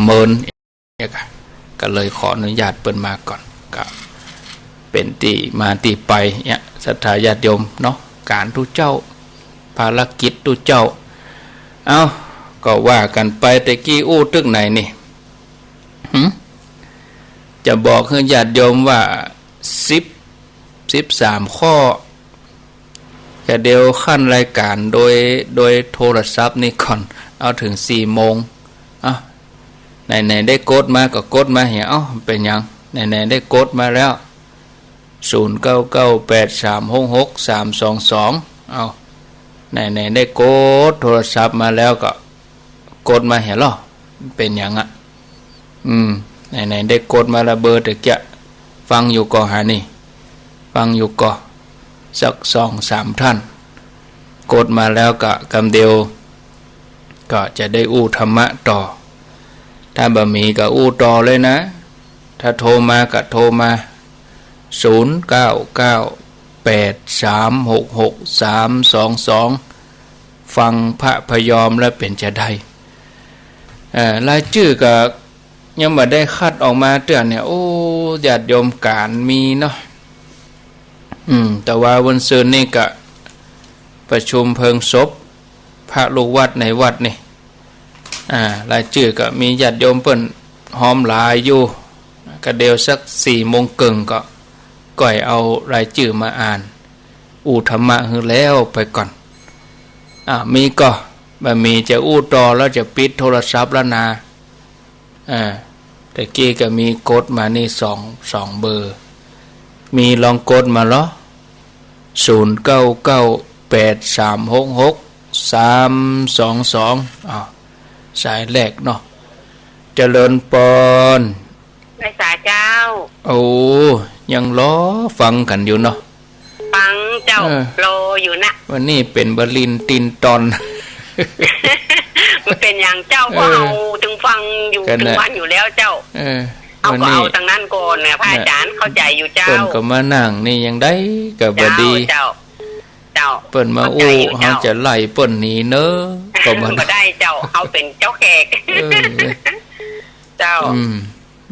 เมินเนี่ยก็เลยขออนุญาตเปิดมาก่อนก็เป็นตีมาตีไปเนี่ยศรัทธาญาติโยมเนาะการทุเจ้าภารกิจทุเจ้าเอาก็ว่ากันไปแต่กี้อู้ตึกไหนนี่จะบอกให้ญาติโยมว่า13ข้อจะเดียวขั้นรายการโดยโทรศัพท์นี่ก่อนเอาถึง4 โมงไหนได้กดมาก็กดมาเหี่ยเป็นยังไหนได้กดมาแล้ว0998366322เอาไหนได้กดโทรศัพท์มาแล้วก็กดมาเหี่ยหรอเป็นยังไหนได้กดมาละเบอร์ตะเกียฟังอยู่ก่อหานี่ฟังอยู่ก่อสัก2-3 ท่านกดมาแล้วก็คำเดียวก็จะได้อู้ธรรมะต่อถ้าบะหมี่ก็อู้ต่อเลยนะถ้าโทรมาก็โทรมา0998366322ฟังพระพยอมแล้วเป็นจะได้รายชื่อก็ยังไม่ได้คัดออกมาเตือนเนี่ยโอ้ญาติโยมการมีเนาะแต่ว่าวันศุกร์นี่ก็ประชุมเพลิงศพพระลูกวัดในวัดนี่รายชื่อก็มีญาติโยมเปิ้นหอมหลายอยู่ก็เดียวสัก4 โมงครึ่งก็ก่อยเอารายชื่อมาอ่านอู้ธรรมะคือแล้วไปก่อนมีก็บะมีจะอู้ต่อแล้วจะปิดโทรศัพท์แล้วนะแต่กี้ก็มีกดมานี่2 เบอร์มีลองกดมาเหรอ0998366322สายแรกเนาะเจริญปอนนายสาเจ้าโอ้ยังล้อฟังกันอยู่เนาะฟังเจ้าโลอยู่นะวันนี้เป็นบรินตินตอนมันเป็นอย่างเจ้าก็เอาถึงฟังอยู่ถึงวันอยู่แล้วเจ้าเอาก็เอาทางนั้นก่อนเนี่ยพระอาจารย์เข้าใจอยู่เจ้าเปิ้นก็มานั่งนี่ยังได้ก็บ่ดีเจ้าเปิ้นมาอู้เฮาจะไล่เปิ้นหนีเนอะก็บ่ได้เจ้าเฮาเป็นเจ้าแขกเจ้า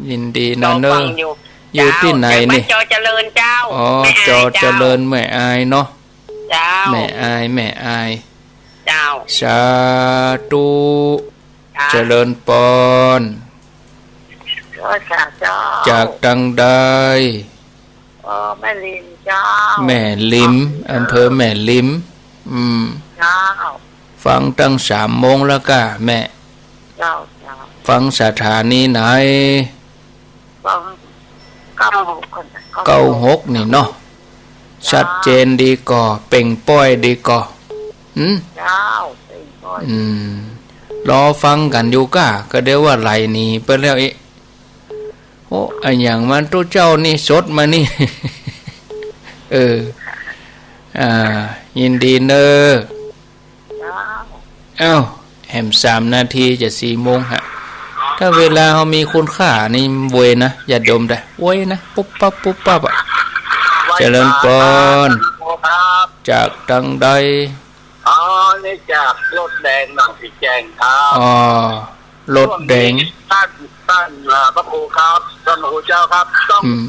ยินดีนะเนอะอยู่ที่ไหนนี่จอเจริญเจ้าอ๋อจอเจริญแม่อายเนาะเจ้าแม่อายเจ้าสาธุเจริญปอนจากตังใดแม่ลิมเจ้าแม่ลิมอำเภอแม่ลิมเจ้าฟังตั้ง3 โมงแล้วก็แม่เจ้าฟังสถานีไหนฟัง96นี่เนาะชัดเจนดีก่อเป่งป้อยดีก่อเจ้าเป่งป้อยรอฟังกันอยู่ก็เดี๋ยวว่าไหลหนีไปแล้วโอ้ไอ้อย่างมันตัวเจ้านี่สดมานี่ ยินดีเนอะแหม3 นาทีจะ4 โมงฮะถ้าเวลาเขามีคุณค่านี่เวยนะอย่าดมได้เวยนะปุ๊บปั๊บเจริญปอนจากตังใดนี่จากรถแดงหนังสีแจงครับรถแดงท่านพระครูครับท่านพระครูเจ้าครับ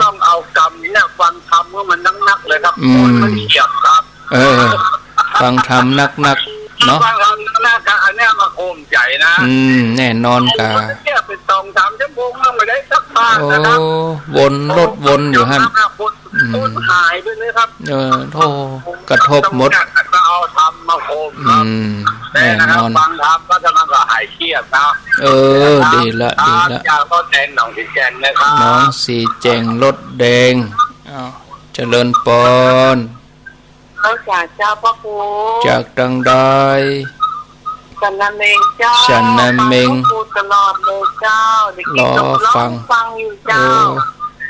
ต้องเอากรรมเนี่ยฟังธรรมว่ามันนักเลยครับมันเฉียบครับฟังธรรมนักเนาะฟังธรรมนักอันนี้มาโคมใจนะแน่นอนกะเนี่ยเป็น2-3 ชั่วโมงไม่ได้สักบาทนะครับวนรถวนอยู่หั่นหายไปเลยครับโธ่กระทบหมดก็เอาธรรมมาโคมครับแน่นอนฟังธรรมก็จะมันก็หายเครียดนะดีละจากรถแดงหนองสีแจงนะครับน้องสีแจงรถแดงเจริญปอนจากเจ้าพระครูจากตังใดฉันนำเองเจ้าฉันนำเองพูดตลอดเลยเจ้ารอฟังอยู่เจ้า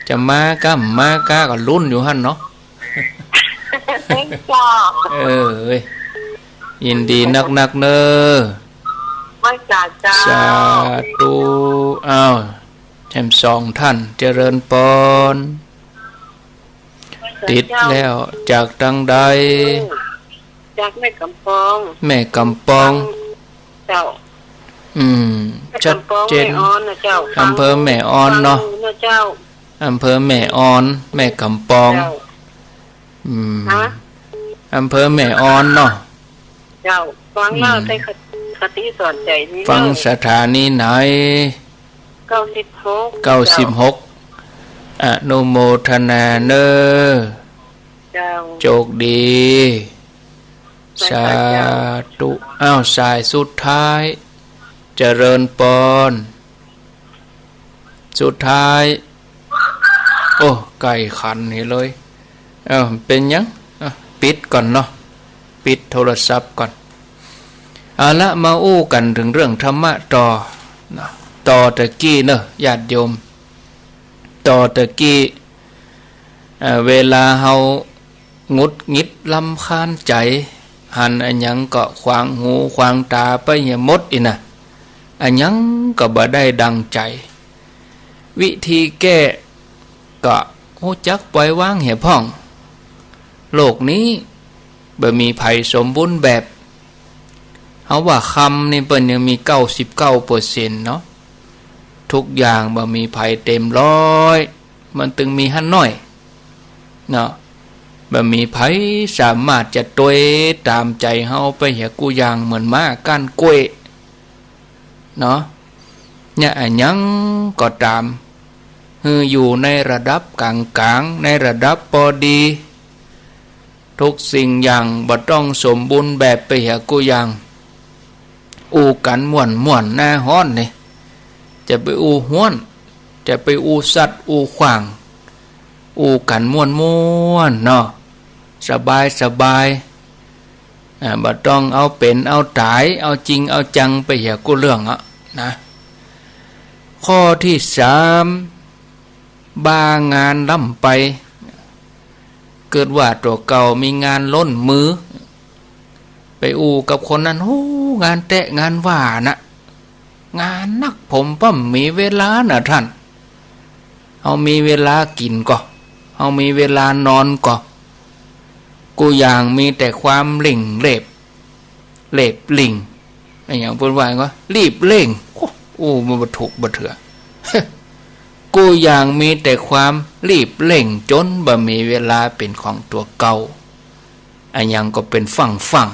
จะมาก็รุ่นอยู่หั่นเนาะยินดีนักเนอะไม่จ่าเจ้าสาธุแถม2 ท่านเจริญปอนติดแล้วจากตังใดจากแม่กำปองเจ้า ชัดเจน อำเภอแม่ออนนะเจ้า อำเภอแม่ออนแม่กำปองอำเภอแม่ออนเนาะเจ้าฟังเล่าได้คติสอนใจนี่ฟังสถานีไหน96อนุโมทนาเนอโชคดีสาธุสายสุดท้ายเจริญปอนสุดท้ายโอ้ไก่ขันนี่เลยเป็นยังปิดก่อนเนาะปิดโทรศัพท์ก่อนละมาอู้กันถึงเรื่องธรรมะต่อตะกี้เนอะญาติโยมต่อตะกี้เวลาเฮางุดงิดลำคาญใจหันอันยังก็ขวางหูขวางตาไปอย่ามดอีน่ะอันยังก็บ่ได้ดังใจวิธีแก้ก็ฮู้จักปล่อยวางเหี่ยพ่องโลกนี้บ่มีภัยสมบูรณ์แบบเฮาว่าคำนี่เปิ้นยังมี 99% เนาะทุกอย่างบ่มีภัยเต็ม100มันตึงมีหันน้อยเนาะบ่มีภัยสามารถจะตวยตามใจเฮาไปเหี่ยกูอย่างเหมือนม้าก้านกล้วยเนาะเนี่ยอันยังก็ตามอยู่ในระดับกลางๆในระดับพอดีทุกสิ่งอย่างบ่ต้องสมบูรณ์แบบไปเหี่ยกูอย่างอูกันม่วนหน้าฮ้อนนี่จะไปอูห้วนจะไปอูสัตว์อูขวางอูกันม่วนเนาะสบายบ่ต้องเอาเป็นเอาตายเอาจริงเอาจังไปเหี่ยกูเรื่องนะข้อที่3บ้างานล่ำไปเกิดว่าตัวเก่ามีงานล้นมือไปอูกับคนนั้นโอ้งานแตะงานว่านะงานนักผมป้อมมีเวลานะท่านเอามีเวลากินก็เอามีเวลานอนก็กูอย่างมีแต่ความหลิ่งเล็บหลิ่งไอ้อย่างพูดว่าก็รีบเร่งโอ้มันบ่ถูกบ่เถื่อกูอย่างมีแต่ความรีบเร่งจนบ่มีเวลาเป็นของตัวเก่าไอ้อย่างก็เป็นฝั่ง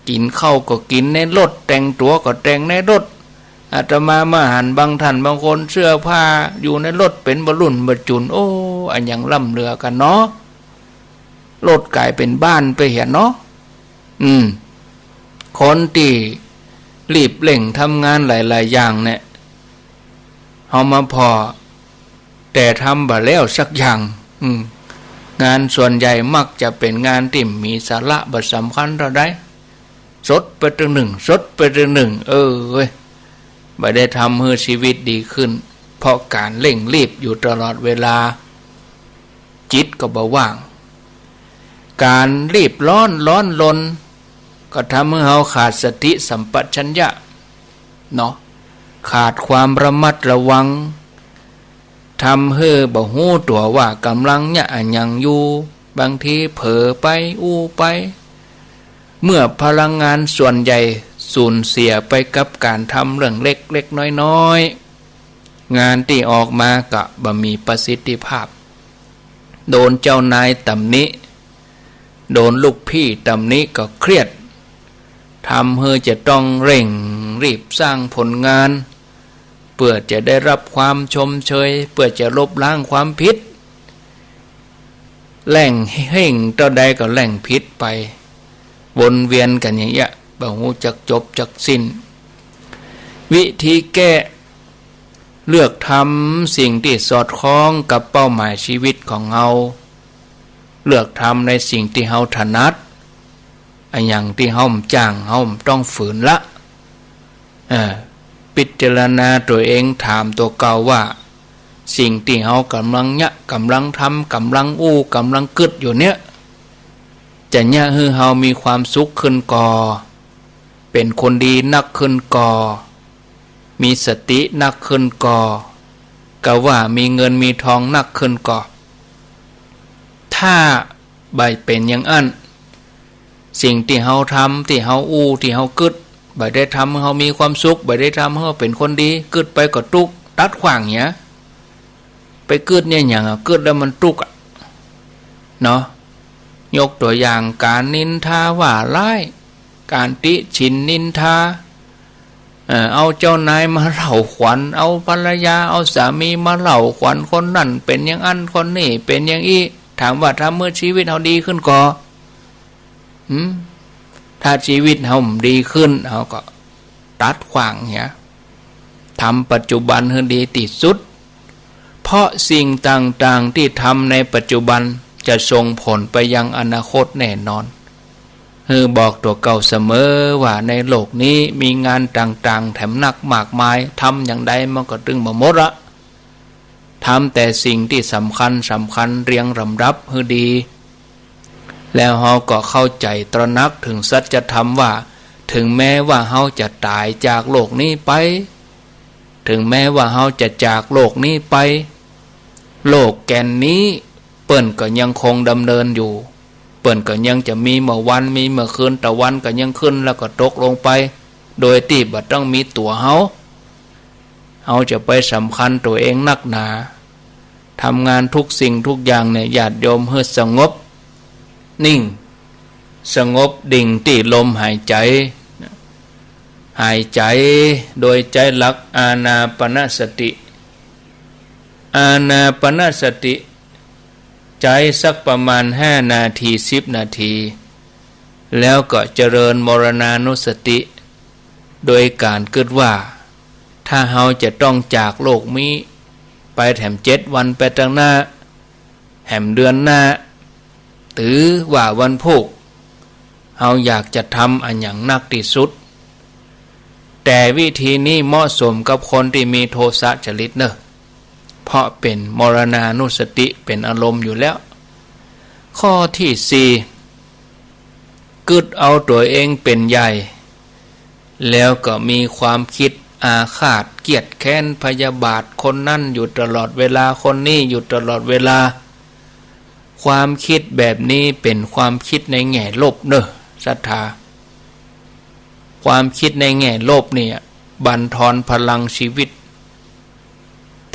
กินข้าวก็กินในรถแต่งตัวก็แต่งในรถอาตมาหันบางท่านบางคนเสื้อผ้าอยู่ในรถเป็นบรุ่นบจุนโอ้อันอย่างล่ำเรือกันเนาะรถกลายเป็นบ้านไปเห็นเนาะคนที่รีบเร่งทำงานหลายๆอย่างเนี่ยเอามาพอแต่ทำบ่แล้วสักอย่างงานส่วนใหญ่มักจะเป็นงานที่มีสาระบ่สำคัญเท่าใดสดไปตัวหนึ่งไม่ได้ทำให้ชีวิตดีขึ้นเพราะการเร่งรีบอยู่ตลอดเวลาจิตก็บ่ว่างการรีบร้อนลนก็ทำให้เราขาดสติสัมปชัญญะเนาะขาดความระมัดระวังทำให้บ่ฮู้ตัวว่ากำลังเนี่ยยังอยู่บางทีเผลอไปอู้ไปเมื่อพลังงานส่วนใหญ่สูญเสียไปกับการทำเรื่องเล็กๆน้อยๆงานที่ออกมาก็บ่มีประสิทธิภาพโดนเจ้านายตำหนิโดนลูกพี่ตำหนิก็เครียดทำให้จะต้องเร่งรีบสร้างผลงานเพื่อจะได้รับความชมเชยเพื่อจะลบล้างความผิดแหล่งเห่งต่อใดก็แหล่งผิดไปวนเวียนกันอย่างเงี้ยบ่ฮู้จักจบจักสิ้นวิธีแก้เลือกทำสิ่งที่สอดคล้องกับเป้าหมายชีวิตของเราเลือกทำในสิ่งที่เราถนัดอันอย่างที่เราจ้างเราต้องฝืนละพิจารณาตัวเองถามตัวเก่าว่าสิ่งที่เรากำลังทำกำลังกำลังกึดอยู่เนี้ยจะเนี่ยให้เรามีความสุขขึ้นก่อเป็นคนดีนักขึ้นก่อมีสตินักขึ้นก่อก็ว่ามีเงินมีทองนักขึ้นก่อถ้าใบเป็นอย่างอันสิ่งที่เราทำที่เราที่เรากึด บ่ได้ทำให้เขามีความสุขบ่ได้ทำให้เขาเป็นคนดีกึดไปก็ทุกข์ตัดขวางเนี้ยไปกึดเนี่ยอย่างกึดแล้วมันทุกข์เนาะยกตัวอย่างการนินทาว่าร้ายการติฉินนินทาเอาเจ้านายมาเล่าขวัญเอาภรรยาเอาสามีมาเล่าขวัญคนนั่นเป็นอย่างอันคนนี่เป็นอย่างอี้ถามว่าถ้าเมื่อชีวิตเขาดีขึ้นก็ถ้าชีวิตเขาดีขึ้นเขาก็ตัดขวางเนี้ยทำปัจจุบันให้ดีที่สุดเพราะสิ่งต่างๆที่ทำในปัจจุบันจะส่งผลไปยังอนาคตแน่นอนบอกตัวเก่าเสมอว่าในโลกนี้มีงานต่างๆแถมหนักมากมายทำอย่างใดมันก็ตึงมาหมดละทำแต่สิ่งที่สำคัญเรียงลำดับให้ดีแล้วเราก็เข้าใจตระหนักถึงสัจธรรมว่าถึงแม้ว่าเราจะตายจากโลกนี้ไปถึงแม้ว่าเราจะจากโลกนี้ไปโลกแกนนี้เปิ้นก็ยังคงดำเนินอยู่เปิ้นก็ยังจะมีเมื่อวันมีเมื่อคืนตะวันก็ยังขึ้นแล้วก็ตกลงไปโดยที่บ่ต้องมีตัวเฮาจะไปสำคัญตัวเองนักหนาทำงานทุกสิ่งทุกอย่างเนี่ยญาติโยมให้สงบนิ่งสงบดิ่งที่ลมหายใจโดยใจหลักอานาปานสติอานาปานสติใจสักประมาณ5 นาที10 นาทีแล้วก็เจริญมรณานุสติโดยการคิดว่าถ้าเฮาจะต้องจากโลกนี้ไปแถม7 วันไปตั้งหน้าแถมเดือนหน้าหรือว่าวันพุธเฮาอยากจะทำอันอย่างนักที่สุดแต่วิธีนี้เหมาะสมกับคนที่มีโทสะจริตเนอะเพราะเป็นมรณานุสติเป็นอารมณ์อยู่แล้วข้อที่4กึดเอาตัวเองเป็นใหญ่แล้วก็มีความคิดอาฆาตเกลียดแค้นพยาบาทคนนั่นอยู่ตลอดเวลาคนนี้อยู่ตลอดเวลาความคิดแบบนี้เป็นความคิดในแง่ลบเนอะศรัทธาความคิดในแง่ลบเนี่ยบั่นทอนพลังชีวิต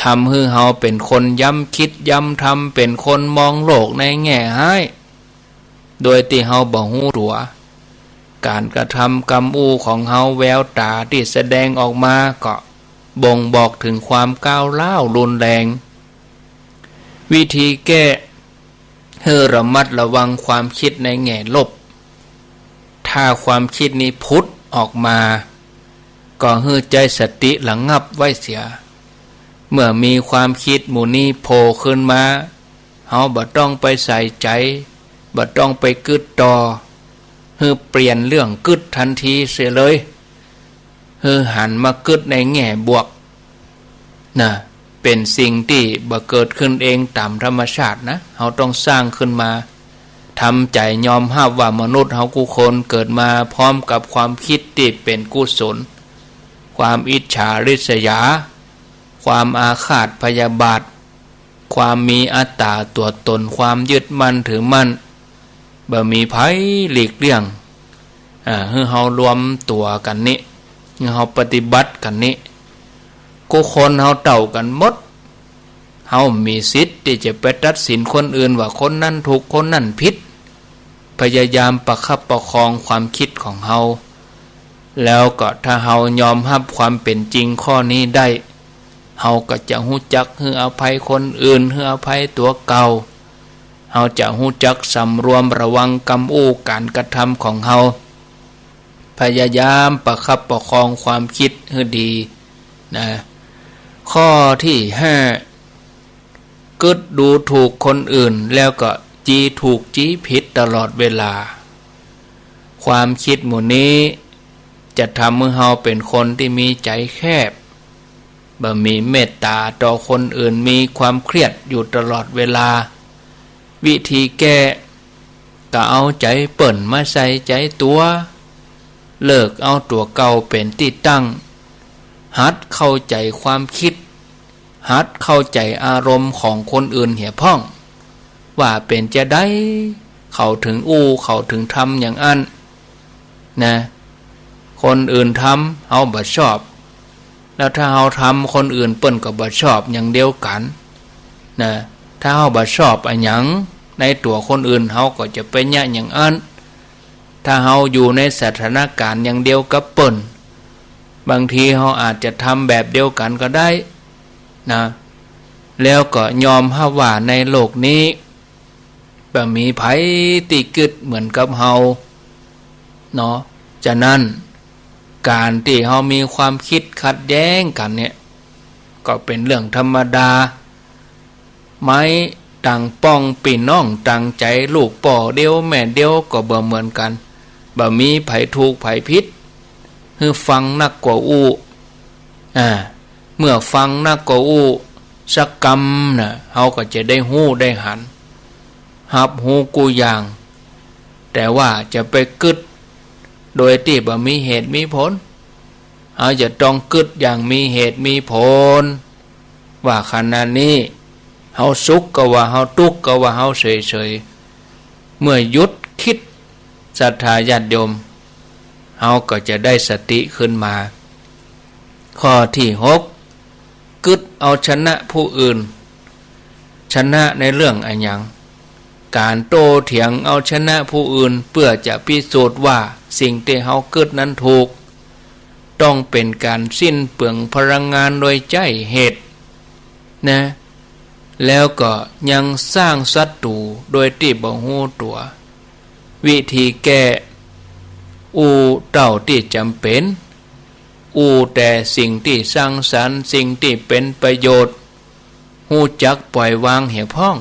ทำให้เฮาเป็นคนย้ำคิดย้ำทำเป็นคนมองโลกในแง่ร้ายโดยที่เฮาบ่ฮู้ตัวการกระทำกรรมอูของเฮาแววตาที่แสดงออกมาก็บ่งบอกถึงความก้าวร้าวรุนแรงวิธีแก้ให้ระมัดระวังความคิดในแง่ลบถ้าความคิดนี้พุทธออกมาก็ให้ใจสติระงับไว้เสียเมื่อมีความคิดหมู่นี้โผล่ขึ้นมาเฮาบ่ต้องไปใส่ใจบ่ต้องไปกึดต่อให้เปลี่ยนเรื่องกึดทันทีเสียเลยให้หันมากึดในแง่บวกนะเป็นสิ่งที่บ่เกิดขึ้นเองตามธรรมชาตินะเฮาต้องสร้างขึ้นมาทำใจยอมรับว่ามนุษย์เฮาทุกคนเกิดมาพร้อมกับความคิดที่เป็นกุศลความอิจฉาริษยาความอาฆาตพยาบาทความมีอัตตาตัวตนความยึดมั่นถือมั่นบ่มีภัยหลีกเลี่ยงให้เฮารวมตัวกันนี้ให้เฮาปฏิบัติกันนี้กูคนเฮาเต่ากันหมดเฮามีสิทธิ์ที่จะไปตัดสินคนอื่นว่าคนนั้นถูกคนนั้นผิดพยายามประคับประคองความคิดของเฮาแล้วก็ถ้าเฮายอมรับความเป็นจริงข้อนี้ได้เฮาก็จะฮู้จักให้อภัยคนอื่นให้อภัยตัวเก่าเฮาจะฮู้จักสำรวมระวังกรรมอู้การกระทำของเฮาพยายามประคับประคองความคิดให้ดีนะข้อที่5กึดดูถูกคนอื่นแล้วก็จี้ถูกจี้ผิดตลอดเวลาความคิดหมู่นี้จะทำให้เฮาเป็นคนที่มีใจแคบบ่มีเมตตาต่อคนอื่นมีความเครียดอยู่ตลอดเวลาวิธีแก้ก็เอาใจเปิ่นมาใส่ใจตัวเลิกเอาตัวเก่าเป็นที่ตั้งหัดเข้าใจความคิดหัดเข้าใจอารมณ์ของคนอื่นเหี่ยพ่องว่าเป็นจะได้เข้าถึงเข้าถึงธรรมอย่างอันนะ คนอื่นทำเฮาบ่ชอบแล้วถ้าเฮาทำคนอื่นเปิ้นก็บ่ชอบอย่างเดียวกันนะถ้าเฮาบ่ชอบอันหยังในตัวคนอื่นเฮาก็จะไปแย่อย่างอันถ้าเฮาอยู่ในสถานการณ์อย่างเดียวกับเปิ้นบางทีเฮาอาจจะทำแบบเดียวกันก็ได้นะแล้วก็ยอมรับว่าในโลกนี้บ่มีไผติกึดเหมือนกับเฮาเนาะฉะนั้นการที่เฮามีความคิดขัดแย้งกันเนี่ยก็เป็นเรื่องธรรมดาไม้ต่างป้องปีน้องต่างใจลูกป่อเดียวแม่เดียวก็บ่เหมือนกันบ่มีไผถูกไผผิดคือฟังนักกว่าอู้เมื่อฟังนักกว่าอู้สักกรรมน่ะเฮาก็จะได้ฮู้ได้หันรับฮู้กูอย่างแต่ว่าจะไปกึดโดยที่บ่มีเหตุมีผลเฮาจะต้องกึดอย่างมีเหตุมีผลว่าขณะนี้เฮาสุขก็ว่าเฮาทุกข์ก็ว่าเฮาเฉยๆเมื่อหยุดคิดศรัทธาญาติโยมเฮาก็จะได้สติขึ้นมาข้อที่6กึดเอาชนะผู้อื่นชนะในเรื่องอันหยังการโต้เถียงเอาชนะผู้อื่นเพื่อจะพิสูจน์ว่าสิ่งที่เฮากึดนั้นถูกต้องเป็นการสิ้นเปลืองพลังงานโดยใจเหตุนะแล้วก็ยังสร้างศัตรูโดยที่บ่ฮู้ตัววิธีแก้เท่าที่จำเป็นแต่สิ่งที่สร้างสรรค์สิ่งที่เป็นประโยชน์ฮู้จักปล่อยวางเหี่ยพ้อง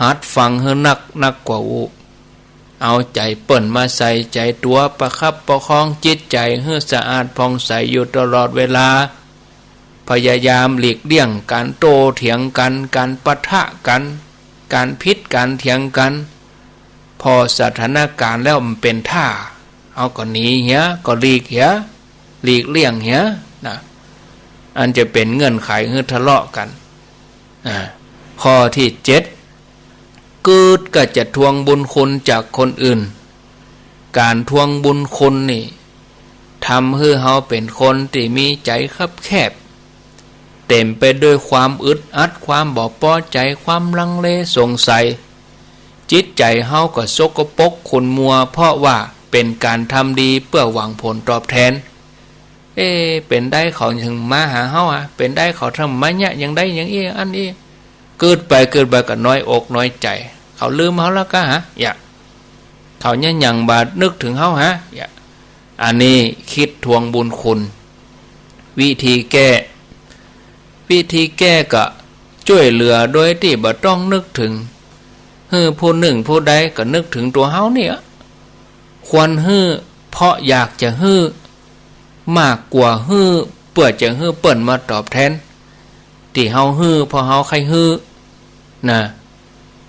หัดฟังให้นักกว่าเอาใจเปิ่นมาใส่ใจตัวประคับประคองจิตใจให้สะอาดผ่องใสอยู่ตลอดเวลาพยายามหลีกเลี่ยงการโต้เถียงกันการปะทะกันการพิษการเถียงกันพอสถานการณ์แล้วมันเป็นท่าเอาก็หนีเหี้ยก็หลีกเหี้ยหลีกเลี่ยงเหี้ยนะอันจะเป็นเงื่อนไขให้ทะเลาะกันข้อที่7กึดก็จะทวงบุญคุณจากคนอื่นการทวงบุญคุณนี่ทำให้เฮาเป็นคนที่มีใจคับแคบเต็มไปด้วยความอึดอัดความบ่พอใจความลังเลสงสัยจิตใจเฮาก็สกปรกขุ่นมัวเพราะว่าเป็นการทำดีเพื่อหวังผลตอบแทนเป็นได้เขาถึงมาหาเฮาเป็นได้เขาทำมาเนี่ยยังได้อย่างนี้อันนี้เกิดไปก็น้อยอกน้อยใจเขาลืมเฮาแล้วก็เขาเนี่ยยังบาดนึกถึงเฮาอันนี้คิดทวงบุญคุณวิธีแก้ก็ช่วยเหลือโดยที่บ่ต้องนึกถึงผู้หนึ่งผู้ใดก็นึกถึงตัวเฮาเนี่ยควรเพราะอยากจะมากกว่าเพื่อจะเปิ้นมาตอบแทนที่เฮาเพราะเฮาใครนะ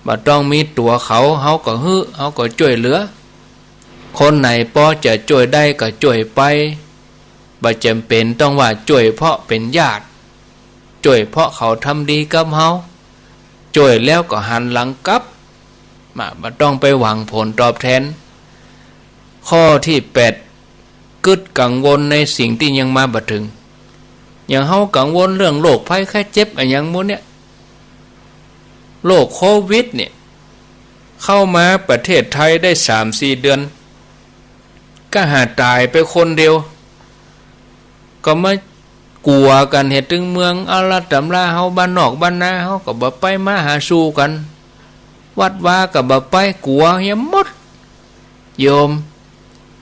บ่ต้องมีตัวเขาเฮาก็เฮาก็ช่วยเหลือคนไหนพอจะช่วยได้ก็ช่วยไปบ่จำเป็นต้องว่าช่วยเพราะเป็นญาติช่วยเพราะเขาทำดีกับเฮาช่วยแล้วก็หันหลังกลับบ่ต้องไปหวังผลตอบแทนข้อที่8กึดกังวลในสิ่งที่ยังมาบ่ถึงอย่างเฮากังวลเรื่องโรคภัยไข้เจ็บอะไรอย่างหมดเนี่ยโรคโควิดเนี่ยเข้ามาประเทศไทยได้ 3-4 เดือนก็หาตายไปคนเดียวก็มากลัวกันเหตุถึงเมืองอาราตำราเฮาบ้านนอกบ้านนาเฮาก็บ่ไปมาหาสู่กันวัดว่าก็บ่ไปกลัวเฮียหมดโยม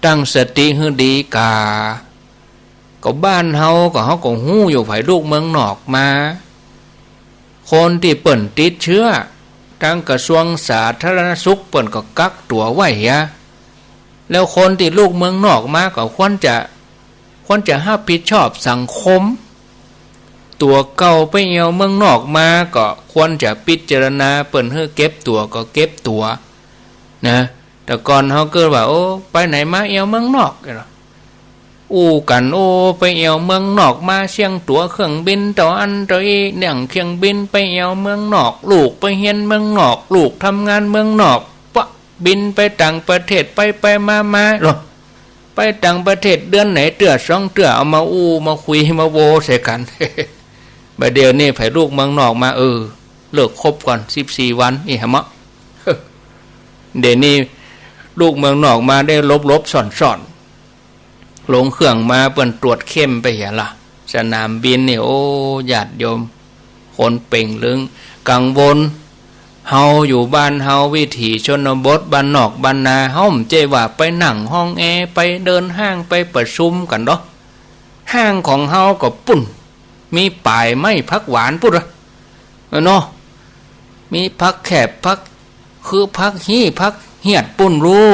ตั้งสติให้ดีกาก็บ้านเฮาก็ฮู้อยู่ไผลูกเมืองนอกมาคนที่เปิ้นติดเชื้อทางกระทรวงสาธารณสุขเปิ้นก็กักตัวไว้แล้วคนที่ลูกเมืองนอกมาก็ควรจะรับผิดชอบสังคมตัวเก่าไปเอวเมืองนอกมาก็ควรจะพิจารณาเปิ้นให้เก็บตัวก็เก็บตัวนะแต่ก่อนเฮาเกิดว่าไปไหนมาเอวเมืองนอกกันไปเอวเมืองนอกมาเชียงตั๋วเครื่องบินต่ออันต่ออีเนี่ยเครื่องบินไปเอวเมืองนอกลูกไปเรียนเมืองนอกลูกทำงานเมืองนอกบินไปต่างประเทศไปมาหรอ ไปต่างประเทศเดือนไหนเตื้อ2เตื้อเอามาอู้มาคุยมาโวใส่กัน บัดเดี๋ยวนี้ไผลูกเมืองนอกมาเลิกคบก่อน14วันนี่ฮะมะ เดี๋ยวนี้ลูกเมืองนอกมาได้ลบๆซ่อนๆลงเครื่องมาเปิ้นตรวจเข้มไปเหี้ยล่ะสนามบินนี่โอ้ญาติโยมคนเป่งลึงกังวลเฮาอยู่บ้านเฮาวิถีชนบทบ้านนอกบ้านนาเฮาเจว่าไปนั่งห้องแอร์ไปเดินห้างไปประชุมกันเนาะห้างของเฮาก็ปุ่นมีป่ายไม้พักหวานพุ่นเนาะมีพักแคบพักคือพักฮี่พักเหียดปุ่นรู้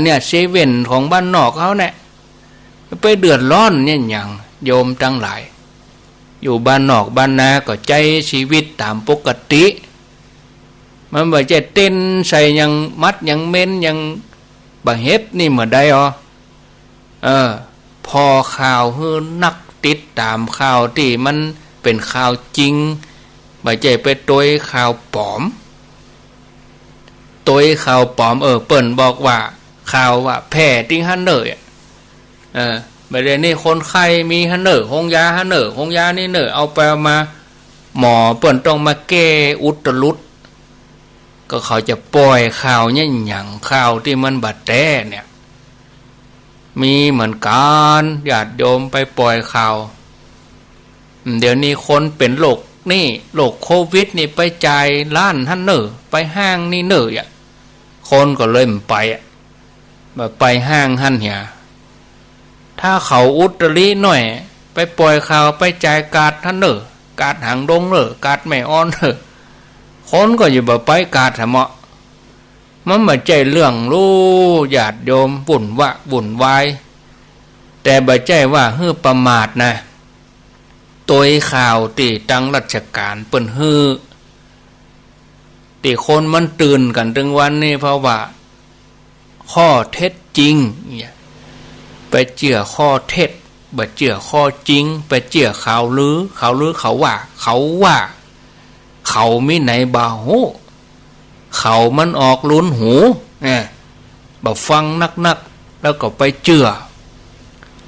เนี่ยเซเว่นของบ้านนอกเขาเนี่ยไปเดือดร้อนเนี่ยอย่างโยมทั้งหลายอยู่บ้านนอกบ้านนาก็ใจชีวิตตามปกติมันบ่จะเต้นใส่ยังมัดยังเม้นยังบะเฮ็ดนี่เหมือนได้พอข่าวฮือนักติดตามข่าวที่มันเป็นข่าวจริงบ่ใจไปตัวข่าวปลอมตัวข่าวปลอมเปิ้นบอกว่าข่าวว่าแพร่ติ้งฮันเนอร์บัดเดี๋ยวนี้คนไข้มีฮันเนอร์หงยาฮันเนอร์หงยานี่เนอเอาไปมาหมอเปิ้นต้องมาแก้อุตรุดก็เขาจะปล่อยข่าวเนี่ยอย่างข่าวที่มันบัดแต้เนี่ยมีเหมือนกันญาติโยมไปปล่อยข่าวเดี๋ยวนี้คนเป็นโรคนี่โรคโควิดนี่ไปจ่ายล้านฮันเนอร์ไปห้างนี่เนอคนก็เลยมันไปห้างฮั่นเหียถ้าเขาอุตริหน่อยไปปล่อยข่าวไปจ่ายกาดฮันเนอร์กาดหางดงเนอร์กาดแม่อ่อนเนอคนก็อยู่บ่ไปกาดเหมาะมันมาใจเรื่องรู้ญาติโยมวุ่นวายแต่บ่ใจว่าฮื้อประมาทนะตัวข่าวที่ตั้งราชการเปิ้นฮื้อที่คนมันตื่นกันถึงวันนี้เพราะว่าข้อเท็จจริงเนี่ยไปเจื่อข้อเท็จบ่เจื่อข้อจริงไปเจื่อข่าวลือเขาว่าเขามีไหนบ่ฮู้เขามันออกลุ้นหูบ่ฟังนักแล้วก็ไปเจื่อ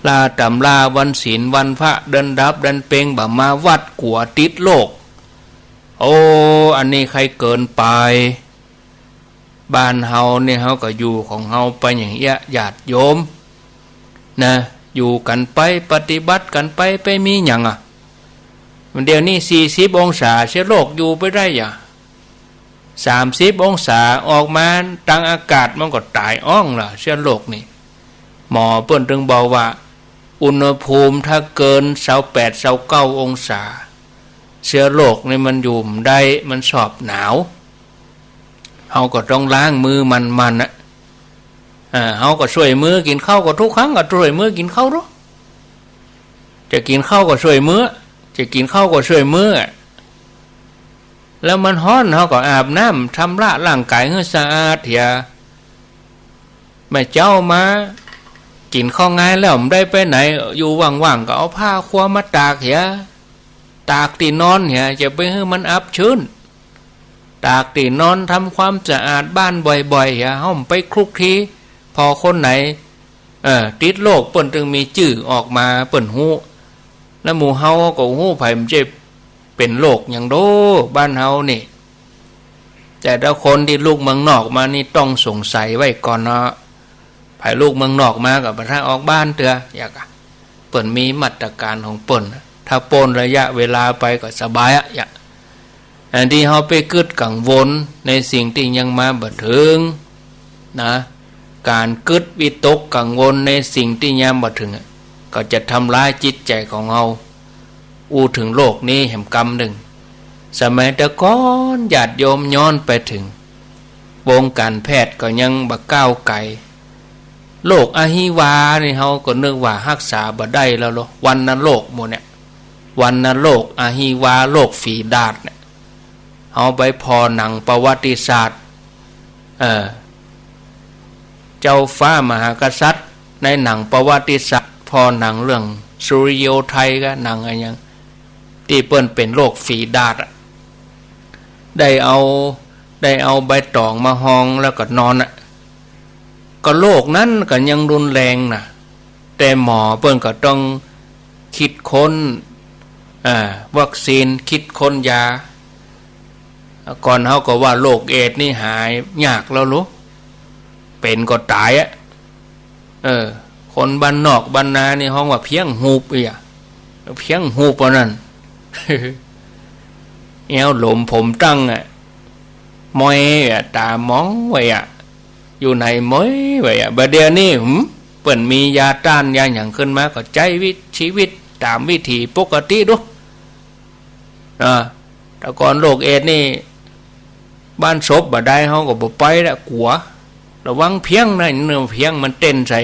ลาตำลาวันศีลวันพระเดินดับเดินเปงบ่มาวัดกัวติดโลกโอ้อันนี้ใครเกินไปบ้านเฮาเนี่ยเฮาก็อยู่ของเฮาไปอย่างเงี้ยญาติโยมนะอยู่กันไปปฏิบัติกันไปมีหยังเดี๋ยวนี้40องศาเชื้อโรคอยู่ไปได้อย่า30องศาออกมาทางอากาศมันก็ตายอ้องล่ะเชื้อโรคนี่หมอเปิ้นถึงบอกว่าอุณหภูมิถ้าเกิน28-29องศาเชื้อโรคนี่มันอยู่ได้มันชอบหนาวเฮาก็ต้องล้างมือมันน่ะเฮาก็ช่วยมือกินข้าวก็ทุกครั้งก็ช่วยมือกินข้าวเนาะจะกินข้าวก็ช่วยมือจะกินข้าวก็ช่วยมือแล้วมันร้อนเฮาก็อาบน้ำชำระร่างกายให้สะอาดเถียแม่เจ้ามากินข้าวง่ายแล้วไม่ได้ไปไหนอยู่ว่างๆก็เอาผ้าคว้ามาตากเถียตากตีนอนเถียจะไปให้มันอับชื้นตากตีนอนทำความสะอาดบ้านบ่อยๆเถียเฮาไปคลุกทีพอคนไหนติดโรคเปิ้นจึงมีชื่อออกมาเปิ้นฮู้แล้วหมู่เฮาก็ฮู้ไผมันจะเป็นโรคหยังโดบ้านเฮานี่แต่ถ้าคนที่ลูกเมืองนอกมานี่ต้องสงสัยไว้ก่อนเนาะไผลูกเมืองนอกมาก็บ่ทันออกบ้านเตืออยากเปิ้นมีมาตรการของเปิ้นถ้าพ้นระยะเวลาไปก็สบายอยากอันที่เฮาไปกึดกังวลในสิ่งที่ยังมาบ่ถึงนะการกึดวิตกกังวลในสิ่งที่ยังบ่ถึงก็จะทำลายจิตใจของเราถึงโลกนี้แห่งกรรมหนึ่งสมัยแต่ก่อนญาติโยมย้อนไปถึงวงการแพทย์ก็ยังบ่ก้าวไกลโรคอหิวานี่เฮาก็นึกว่ารักษาบ่ได้แล้วหรอวันนโรคหมดเนี่ยวันนโรคอหิวาโรคฝีดาษเนี่ยเฮาไปพอหนังประวัติศาสตร์เจ้าฟ้ามหากษัตริย์ในหนังประวัติศาสตร์พอหนังเรื่องสุริโยไทยก็หนังอะไรอย่างที่เปิ้นเป็นโรคฝีดาษได้เอาใบตองมาห้องแล้วก็นอน ก็โรคนั้นก็ยังรุนแรงนะแต่หมอเปิ้นก็ต้องคิดค้นวัคซีนคิดค้นยาก่อนเขาก็ว่าโรคเอดส์นี่หายยากแล้วรู้เป็นก็ตายคนบ้านนอกบ้านนานี่ห้องว่าเพียงหูบเพียงหูบนั่น เอวหลมผมตั้งมอยตามองไว้อยู่ในม้อยไว้บัดเดี๋ยวนี้เปิ้นมียาต้านยาอย่างขึ้นมาก็ใจชีวิตตามวิถีปกติดูแต่ก่อนโรคเอดส์นี่บ้านศพบ่ได้เขาก็บ่ไปละกลัวระวังเพียงนะเนื้อเพียงมันเต้นใส่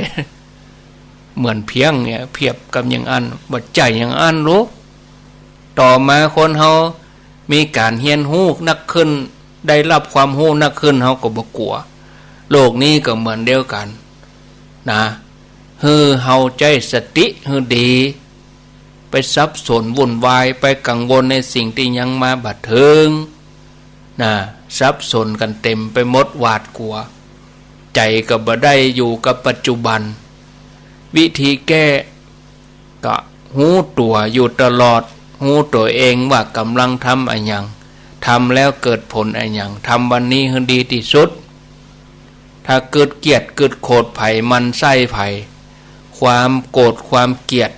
เหมือนเพียงเนี่ยเพียบกับอย่างอันบ่ใจอย่างอันรู้ต่อมาคนเขามีการเฮียนฮู้นักขึ้นได้รับความฮู้นักขึ้นเขาก็บ่กลัวโลกนี้ก็เหมือนเดียวกันนะเฮาใจสติดีไปสับสนวุ่นวายไปกังวลในสิ่งที่ยังมาบัดเทิงนะสับสนกันเต็มไปหมดหวาดกลัวใจก็บ่ได้อยู่กับปัจจุบันวิธีแก้ก็หูตัวอยู่ตลอดหูตัวเองว่ากำลังทำอะไรอย่างทำแล้วเกิดผลอะไรอย่างทำวันนี้ให้ดีที่สุดถ้าเกิดเกลียดเกิดโกรธไผ่มันไส้ไผ่ความโกรธความเกลียด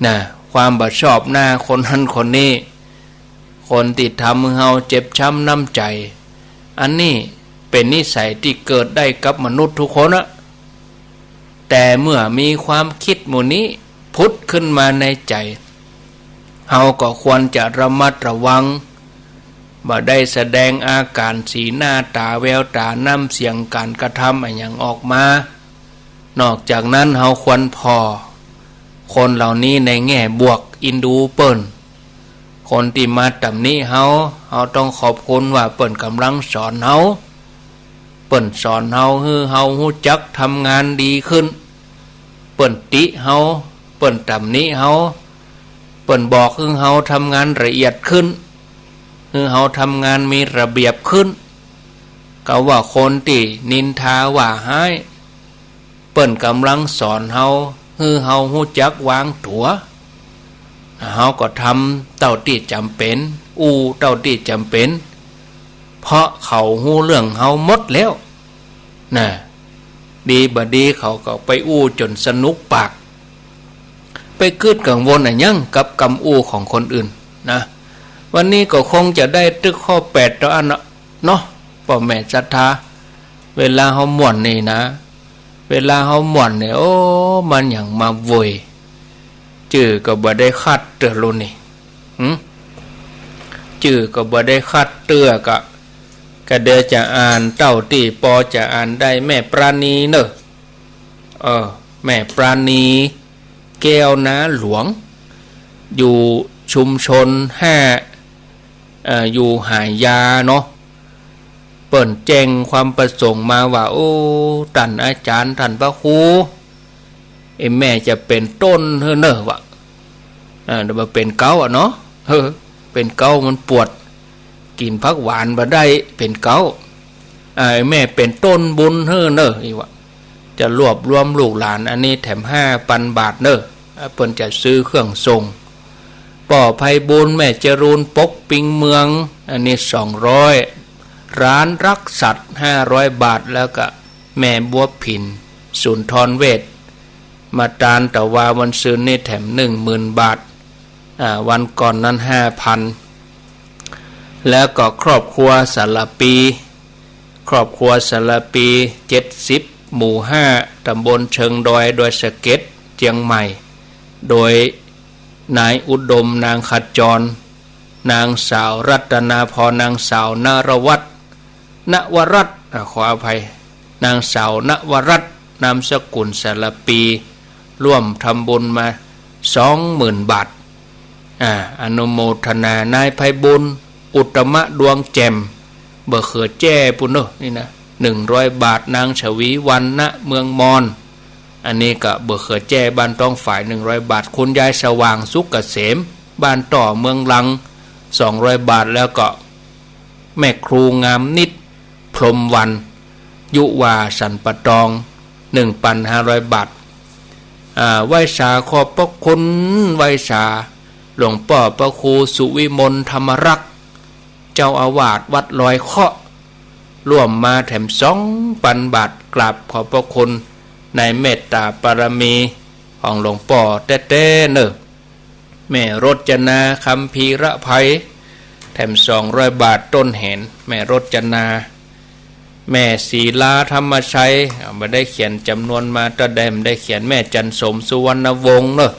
นะความบ่ชอบหน้าคนนั้นคนนี้คนติดทำให้เฮาเจ็บช้ำน้ำใจอันนี้เป็นนิสัยที่เกิดได้กับมนุษย์ทุกคนนะแต่เมื่อมีความคิดหมู่นี้พุทธขึ้นมาในใจเฮาก็ควรจะระมัดระวังบ่ได้แสดงอาการสีหน้าตาแววตาน้ำเสียงการกระทำอะไรอย่างออกมานอกจากนั้นเฮาควรพอคนเหล่านี้ในแง่บวกอินดูเปิ้นคนที่มาตำหนิเฮาต้องขอบคุณว่าเปิ้นกำลังสอนเฮาเปิ้นสอนเฮาให้เฮารู้จักทำงานดีขึ้นเปิ้นติเฮาเปิ้นตำหนิเฮาเปิ้นบอกให้เฮาทำงานละเอียดขึ้นให้เฮาทำงานมีระเบียบขึ้นก็ว่าคนที่นินทาว่าให้เปิ้นกำลังสอนเฮาให้เฮารู้จักวางตัวเฮาก็ทำเท่าที่จำเป็นเท่าที่จำเป็นเพราะเขาฮู้เรื่องเฮาหมดแล้วนะดีบ่ดีเขาก็ไปจนสนุกปากไปคิดกังวลยังกับกำของคนอื่นนะวันนี้ก็คงจะได้ตึกข้อ8ต่ออันเนาะพ่อแม่ศรัทธาเวลาเฮาม่วนนี่นะเวลาเฮาม่วนนี่มันหยังมาโวยจื้อก็บ่ได้คัดเตือลุนี่จื้อก็บ่ได้คัดเตือกะเดี๋ยวจะอ่านเต้าที่ปอจะอ่านได้แม่ปราณีเนอะแม่ปราณีแก้วนาหลวงอยู่ชุมชน5อยู่หายาเนาะเปิ่นแจ้งความประสงค์มาว่าท่านอาจารย์ท่านพระครูแม่จะเป็นต้นเนอะวะเดี๋ยวมาเป็นเกาเนาะเป็นเกามันปวดกินผักหวานมาได้เป็นเกาแม่เป็นต้นบุญเนอะอีวะจะรวบรวมลูกหลานอันนี้แถม5,000 บาทเนอะเปิ้นจะซื้อเครื่องทรงป่อไพบุญแม่จรูนปกปิงเมืองอันนี้200ร้านรักสัตว์500 บาทแล้วก็แม่บัวผินสุนทรเวชมาตานแต่ว่าวันซื้อนี่แถม 10,000 บาทวันก่อนนั้น 5,000 แล้วก็ครอบครัวสารปี70หมู่5ตำบลเชิงดอยโดยสะเก็ดเชียงใหม่โดยนายอุดมนางขจรนางสาวรัตนาพรนางสาวนรวัฒน์ณวรัตน์ขออภัยนางสาวนวรัตน์นามสกุลสารปีร่วมทำบุญมา 20,000 บาทอนุโมทนานายไพบุญอุตมะดวงแจ่มเบอร์เขือแจ้ปุ่นเนอะนี่นะ100 บาทนางชวีวันณเมืองมอนอันนี้ก็เบอร์เขือแจ้บ้านต้องฝ่าย100 บาทคุณยายสว่างสุกเกษมบ้านต่อเมืองลัง200 บาทแล้วก็แม่ครูงามนิดพรหมวันยุวาสันปะตอง 1,500 บาทไหว้สาขอบพระคุณไหว้สาหลวงพ่อพระครูสุวิมลธรรมรักษ์เจ้าอาวาสวัดลอยเคาะร่วมมาแถม2,000 บาทกราบขอบพระคุณในเมตตาปารมีของหลวงพ่อเต้ๆเนอะแม่รจนาคำพีระภัยแถม200 บาทต้นแหนแม่รจนาแม่ศีลาธรรมชัยไม่ได้เขียนจำนวนมาตะแดมได้เขียนแม่จันสมสุวรรณวงศ์เนอะ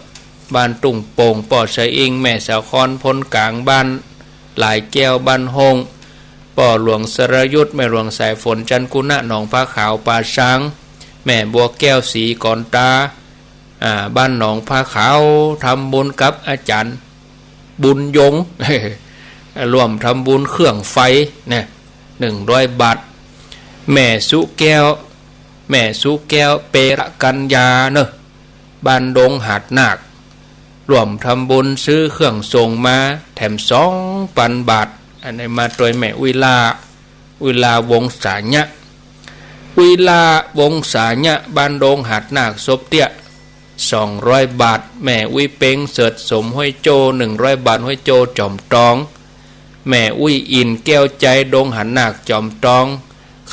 บ้านตุ่งโป่งป่อเสยอิงแม่สาวคอนพลกลางบ้านหลายแก้วบ้านหงป่อหลวงสรยุทธแม่หลวงสายฝนจันกุณะหนองผ้าขาวป่าช้างแม่บัวแก้วสีก่อนตาบ้านหนองผ้าขาวทำบุญกับอาจารย์บุญยง รวมทำบุญเครื่องไฟเนี่ย100 บาทแม่สุแก้วเประกัญญาเนอะบ้านดงหาดนาครวมทำบุญซื้อเครื่องส่งมาแถม2,000 บาทอันนี้มาโดยแม่วิลาวงศาญะบ้านดงหาดนาคศพเตี้ย200 บาทแม่วิเป้งเสิร์ชสมห้อยโจ100 บาทห้อยโจจอมตองแม่อุ้ยอินแก้วใจดงหาดนาคจอมตอง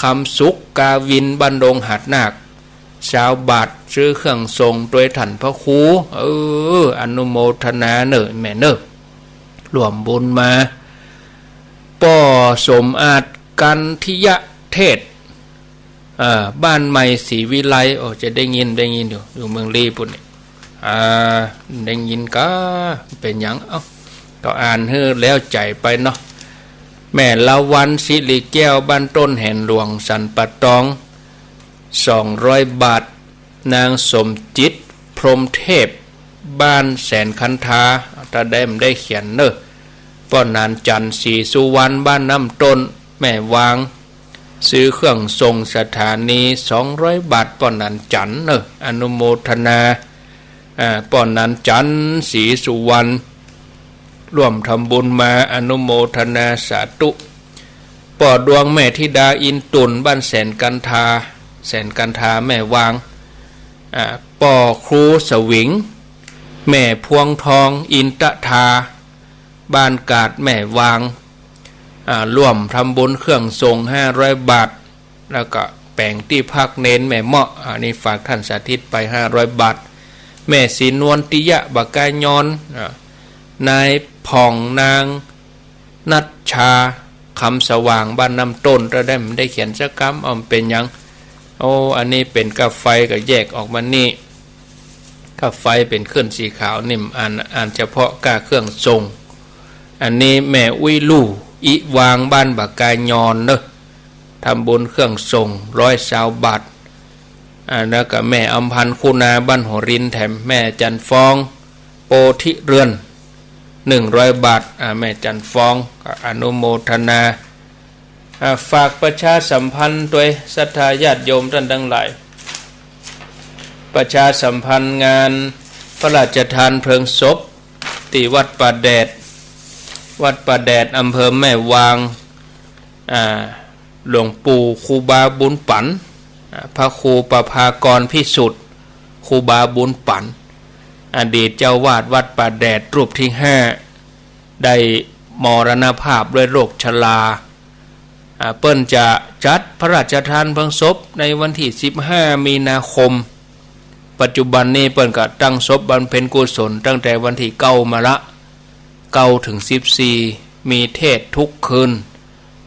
คำสุกกาวินบ้านดงหาดนาค20 บาทซื้อเครื่องทรงโดยถันพระครูอนุโมทนาเนอะแม่เนอะรวมบุญมาป่อสมอาจกันทิยะเทศบ้านใหม่ศรีวิไลจะได้ยินอยู่เมืองลีปุ่นนี่ได้ยินก็เป็นหยังก็อ่านให้แล้วใจไปเนาะแม่ละวันสิริแก้วบ้านต้นแห่นหลวงสันปะตอง200 บาทนางสมจิตพรหมเทพบ้านแสนคันธาตาได้เขียนเนอะป้อนนานจันทร์ศรีสุวรรณบ้านน้ำต้นแม่วางซื้อเครื่องทรงสถานี200 บาทป้อนนานจันทร์เนอะอนุโมทนาป้อนนานจันทร์ศรีสุวรรณร่วมทำบุญมาอนุโมทนาสาธุป่อดวงแม่ธิดาอินตุนบ้านแสนกันทาแม่วางป่อครูสวิงแม่พวงทองอินตะทาบ้านกาดแม่วางร่วมทำบุญเครื่องทรง500 บาทแล้วก็แปลงที่พักเน้นแม่เหมาะอันนี้ฝากท่านสาธิตไป500 บาทแม่ศรีนวลติยะบากายอนนายผ่องนางนัชชาคำสว่างบ้านน้ำต้นเราได้เขียนสักคำเป็นยังอันนี้เป็นกาไฟก็แยกออกมานี่กาไฟเป็นเครื่องสีขาวนิ่มอ่านเฉพาะกาเครื่องทรงอันนี้แม่อุ้ยลู่อิวางบ้านบากายยอนเนอะทำบุญเครื่องทรง120 บาทแล้วก็แม่อำพันธ์คุณาบ้านหัวรินแถมแม่จันฟองโปธิเรือน100 บาทแม่จันฟองอนุโมทนาฝากประชาสัมพันธ์โดยศรัทธาญาติโยมท่านทั้งหลายประชาสัมพันธ์งานพระราชทานเพลิงศพที่วัดป่าแดดอำเภอแม่วางหลวงปู่ครูบาบุญปันพระครูประภากรพิสุทธิ์ครูบาบุญปันอดีตเจ้าวาดวัดป่าแดดรูปที่5ได้มรณภาพด้วยโรคชราเปิ้นจะจัดพระราชทานเพลิงศพในวันที่15 มีนาคมปัจจุบันนี้เปิ้นก็ตั้งศพบำเพ็ญกุศลตั้งแต่วันที่9 มาละ9 ถึง 14มีเทศทุกคืน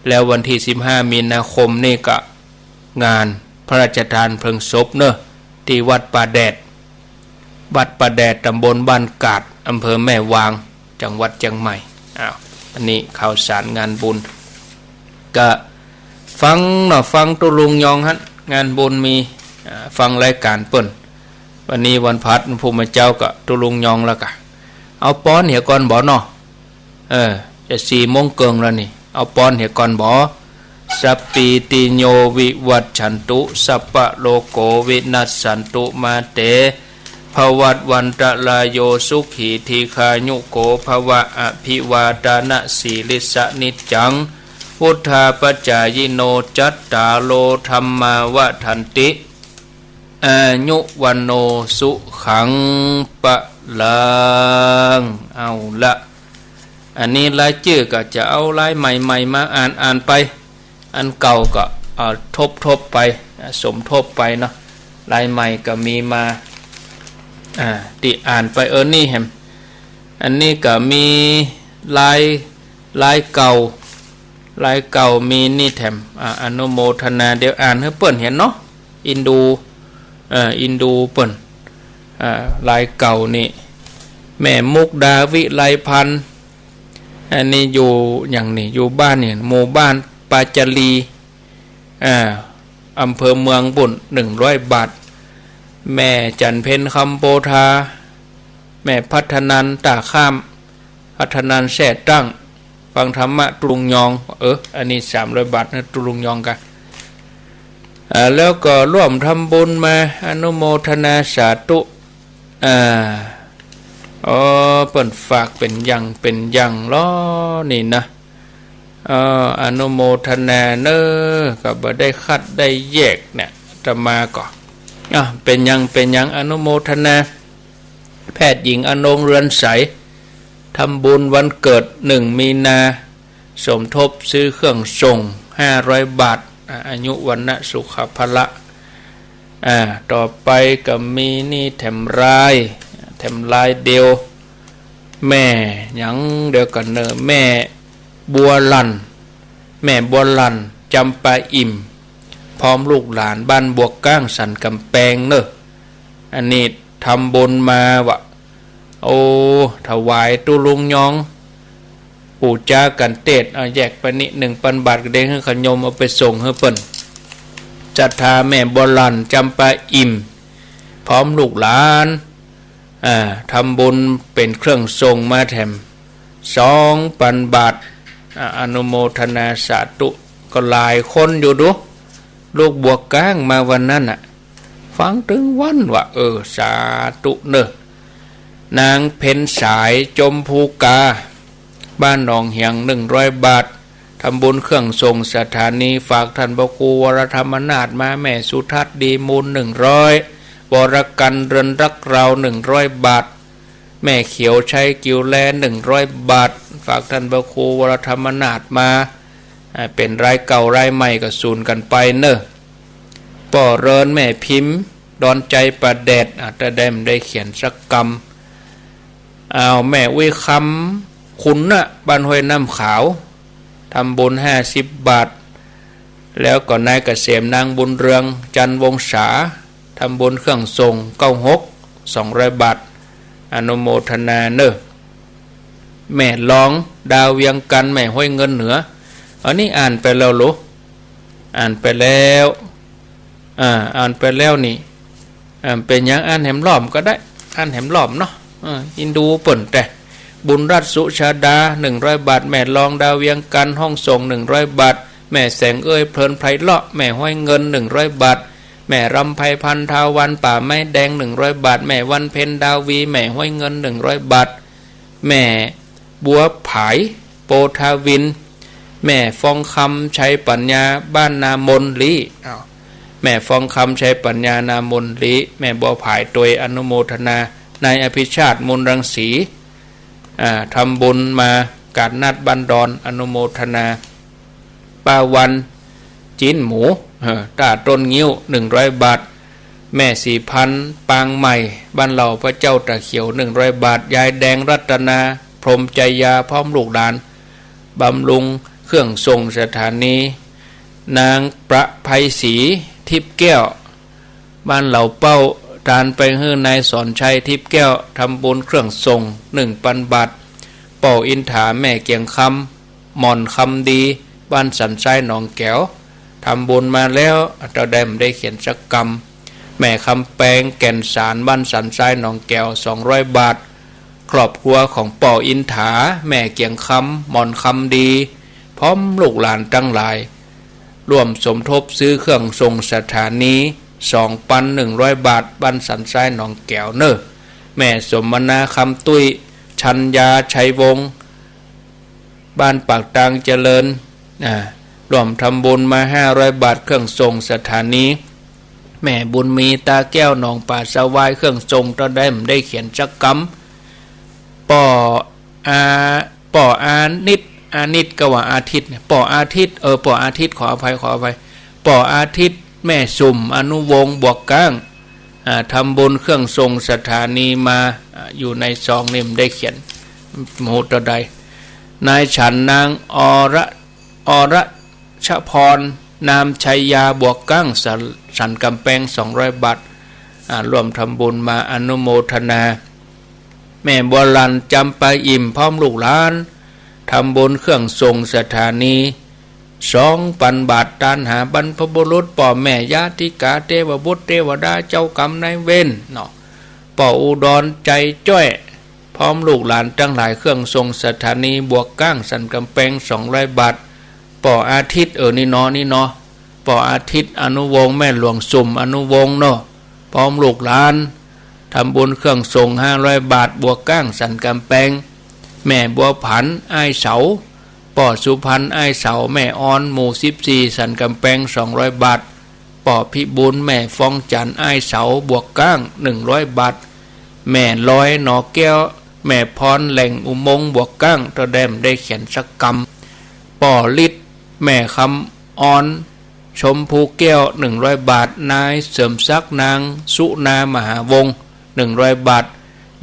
แล้ววันที่15 มีนาคมนี่ก็งานพระราชทานเพลิงศพเนอะที่วัดป่าแดดตำบลบ้านกาดอำเภอแม่วางจังหวัดเชียงใหม่อันนี้ข่าวสารงานบุญก็ฟังตุลุงยองฮะงานบุญมีฟังรายการเปิ้นวันนี้วันพัดภูมิเจ้าก็ตุลุงยองแล้วก็เอาป้อนเหี่ยก่อนบ่เนาะจะ4 โมงเกิงแล้วนี่เอาป้อนเหี่ยก่อนบ่สัพปีติโยวิวัชชันตุสัพพะโลโกวินัสสันตุมาเตภวัตวันตรายโยสุขีทีคายุโกภวะอภิวาทานะสีลิสนิจจังพุทธาปัจจายโนจัตตาโลธรรมาวทันติ อายุวันโนสุขังปะลังเอาละอันนี้รายชื่อก็จะเอารายใหม่ๆมาอ่านไปอันเก่าก็ทบไปสมทบไปเนาะรายใหม่ก็มีมาที่อ่านไปนี่แฮมอันนี้ก็มีลายเก่ามีนี่แถมอนุโมทนาเดี๋ยวอ่านให้เปิ้นเห็นเนาะอินดูเปิ้นลายเก่านี่แม่มุกดาวิไลพันธ์อันนี้อยู่อย่างนี้อยู่บ้านเนี่ยหมู่บ้านปาจารีอำเภอเมืองบุญ100 บาทแม่จันเพ็ญคำโปธาแม่พัฒนันตาข้ามพัฒนันแท่ตั้งฟังธรรมะตุลุงยองอันนี้300 บาทนะตุลุงยองกันแล้วก็ร่วมทำบุญมาอนุโมทนาสาธุเปิ่นฝากเป็นอย่างล้อนี่นะอนุโมทนาเนอก็บ่ได้คัดได้แยกเนี่ยจะมาก่อนเป็นยังอนุโมทนาแพทย์หญิงอนงเรือนใสทำบุญวันเกิด1 มีนาสมทบซื้อเครื่องส่ง500 บาทอายุวันนะสุขภละต่อไปก็มีนี่แถมลายเดียวแม่ยังเดียวกันเนอแม่บัวลันจำปาอิ่มพร้อมลูกหลานบ้านบวกก้างสันกำแพงเนออันนี้ทำบุญมาวะถวายตุลุงยองปู่จ้ากันเตดแยกไปนี่1,000 บาทก็ได้ให้ขยมเอาไปส่งให้เปิ้นจัดทาแม่บัวลันจำปาอิ่มพร้อมลูกหลานทำบุญเป็นเครื่องทรงมาแถม2,000 บาทอนุโมทนาสาธุก็หลายคนอยู่ดูลูกบวกก้างมาวันนั้นฟังถึงวันว่าสาธุเนอะนางเพ็ญสายจมภูกาบ้านหนองเหียง100 บาททำบุญเครื่องทรงสถานีฝากท่านพระครูวรธรรมนาถมาแม่สุทัศน์ดีมูล100วรกันเรือนรักเรา100 บาทแม่เขียวชัยกิวแล100 บาทฝากท่านพระครูวรธรรมนาถมาเป็นรายเก่ารายใหม่ก็สูญกันไปเนอะป่อเรินแม่พิมพ์ดอนใจประแดดแต่ได้เขียนสักกรรมแม่วิคำคุณบ้านห้วยน้ำขาวทำบุญ50 บาทแล้วก็นายเกษมนางบุญเรืองจันวงศาทำบุญเครื่องทรง200 บาทอนุโมทนาเนอะแม่ลองดาวเวียงกันแม่ห้วยเงินเหนืออันนี้อ่านไปแล้วหรออ่านไปแล้วนี่เป็นยังอ่านแหมล้อมก็ได้อ่านแหมล้อมเนาะอินดูเปิ่นแต่บุญรัตสุชาดา100 บาทแม่ลองดาวเวียงกันห้องส่ง100 บาทแม่แสงเพลินไพเลาะแม่ห้อยเงิน100 บาทแม่รำไพพันทาวันป่าไม้แดง100 บาทแม่วันเพ็ญดาวีแม่ห้อยเงิน100 บาทแม่บัวผายโปธาวินแม่ฟองคำชัยปัญญาบ้านนามนลีแม่ฟองคำชัยปัญญานามนลีแม่บัวผายตัวอนุโมทนานายอภิชาติมูลรังสีทำบุญมาการนัดบันดอนอนุโมทนาป้าวันจีนหมูตาต้นงิ้ว100 บาทแม่4,000ปางใหม่บ้านเหล่าพระเจ้าตะเขียว100 บาทยายแดงรัตนาพรหมใจยาพร้อมลูกหลานบำรุงเครื่องทรงสถานีนางประไพศรีทิพย์แก้วบ้านเหล่าเป้าทานไปให้นายสอนชัยทิพย์แก้วทำบุญเครื่องทรง1,000 บาทเป่าอินถาแม่เกียงคำหม่อนคำดีบ้านสันทรายหนองแก้วทำบุญมาแล้วเราได้เขียนสักกรรมแม่คำแปงแก่นสารบ้านสันทรายหนองแก้ว200 บาทครอบครัวของเป่าอินถาแม่เกียงคำหม่อนคำดีพร้อมลูกหลานทั้งหลายร่วมสมทบซื้อเครื่องทรงสถานี2,100 บาทบ้านสันทรายหนองแก้วเนอแม่สมนาคำตุ้ยชัญญาชัยวงศ์บ้านปากตางเจริญร่วมทำบุญมา500 บาทเครื่องทรงสถานี แม่บุญมีตาแก้วหนองป่าสวายเครื่องทรงตะได้เขียนจักกำป่ออานิดก็ว่าอาทิตย์เนี่ยป่ออาทิตย์ป่ออาทิตย์ขออภัยป่ออาทิตย์แม่สุ่มอนุวงศ์บวกก้างทำบุญเครื่องทรงสถานีมาอยู่ในซองนี่มได้เขียนโมตใดนายฉันนางอรชพรนามชัยยาบวกก้างสันกำแพง200 บาทร่วมทำบุญมาอนุโมทนาแม่บัวลันจำปาอิ่มพร้อมลูกหลานทำบุญเครื่องทรงสถานี2,000 บาทตานหาบรรพบุรุษป่อแม่ญาติกาเทวบุตรเทวดาเจ้ากรรมนายเวรเนาะป่ออุดรใจจ้อยพร้อมลูกหลานทั้งหลายเครื่องทรงสถานีบวกก้างสันกำแพง200 บาทป่ออาทิตย์นี่เนาะป่ออาทิตย์อนุวงศ์แม่หลวงสุ่มอนุวงศ์เนาะพร้อมลูกหลานทำบุญเครื่องทรง500 บาทบวกก้างสันกำแพงแม่บัวผันอ้ายเสาป่อสุพรรณอ้ายเสาแม่ออนหมู่14สันกำแพง200 บาทป่อพิบูลแม่ฟองจันอ้ายเสาบวกก้าง100 บาทแม่ลอยหนอแก้วแม่พรแหล่งอุโมงค์บวกก้างตะได้เขียนสักกรรมป่อฤทธิ์แม่คำออนชมพูแก้ว100 บาทนายเสริมศักดิ์นางสุนามหาวงศ์100 บาท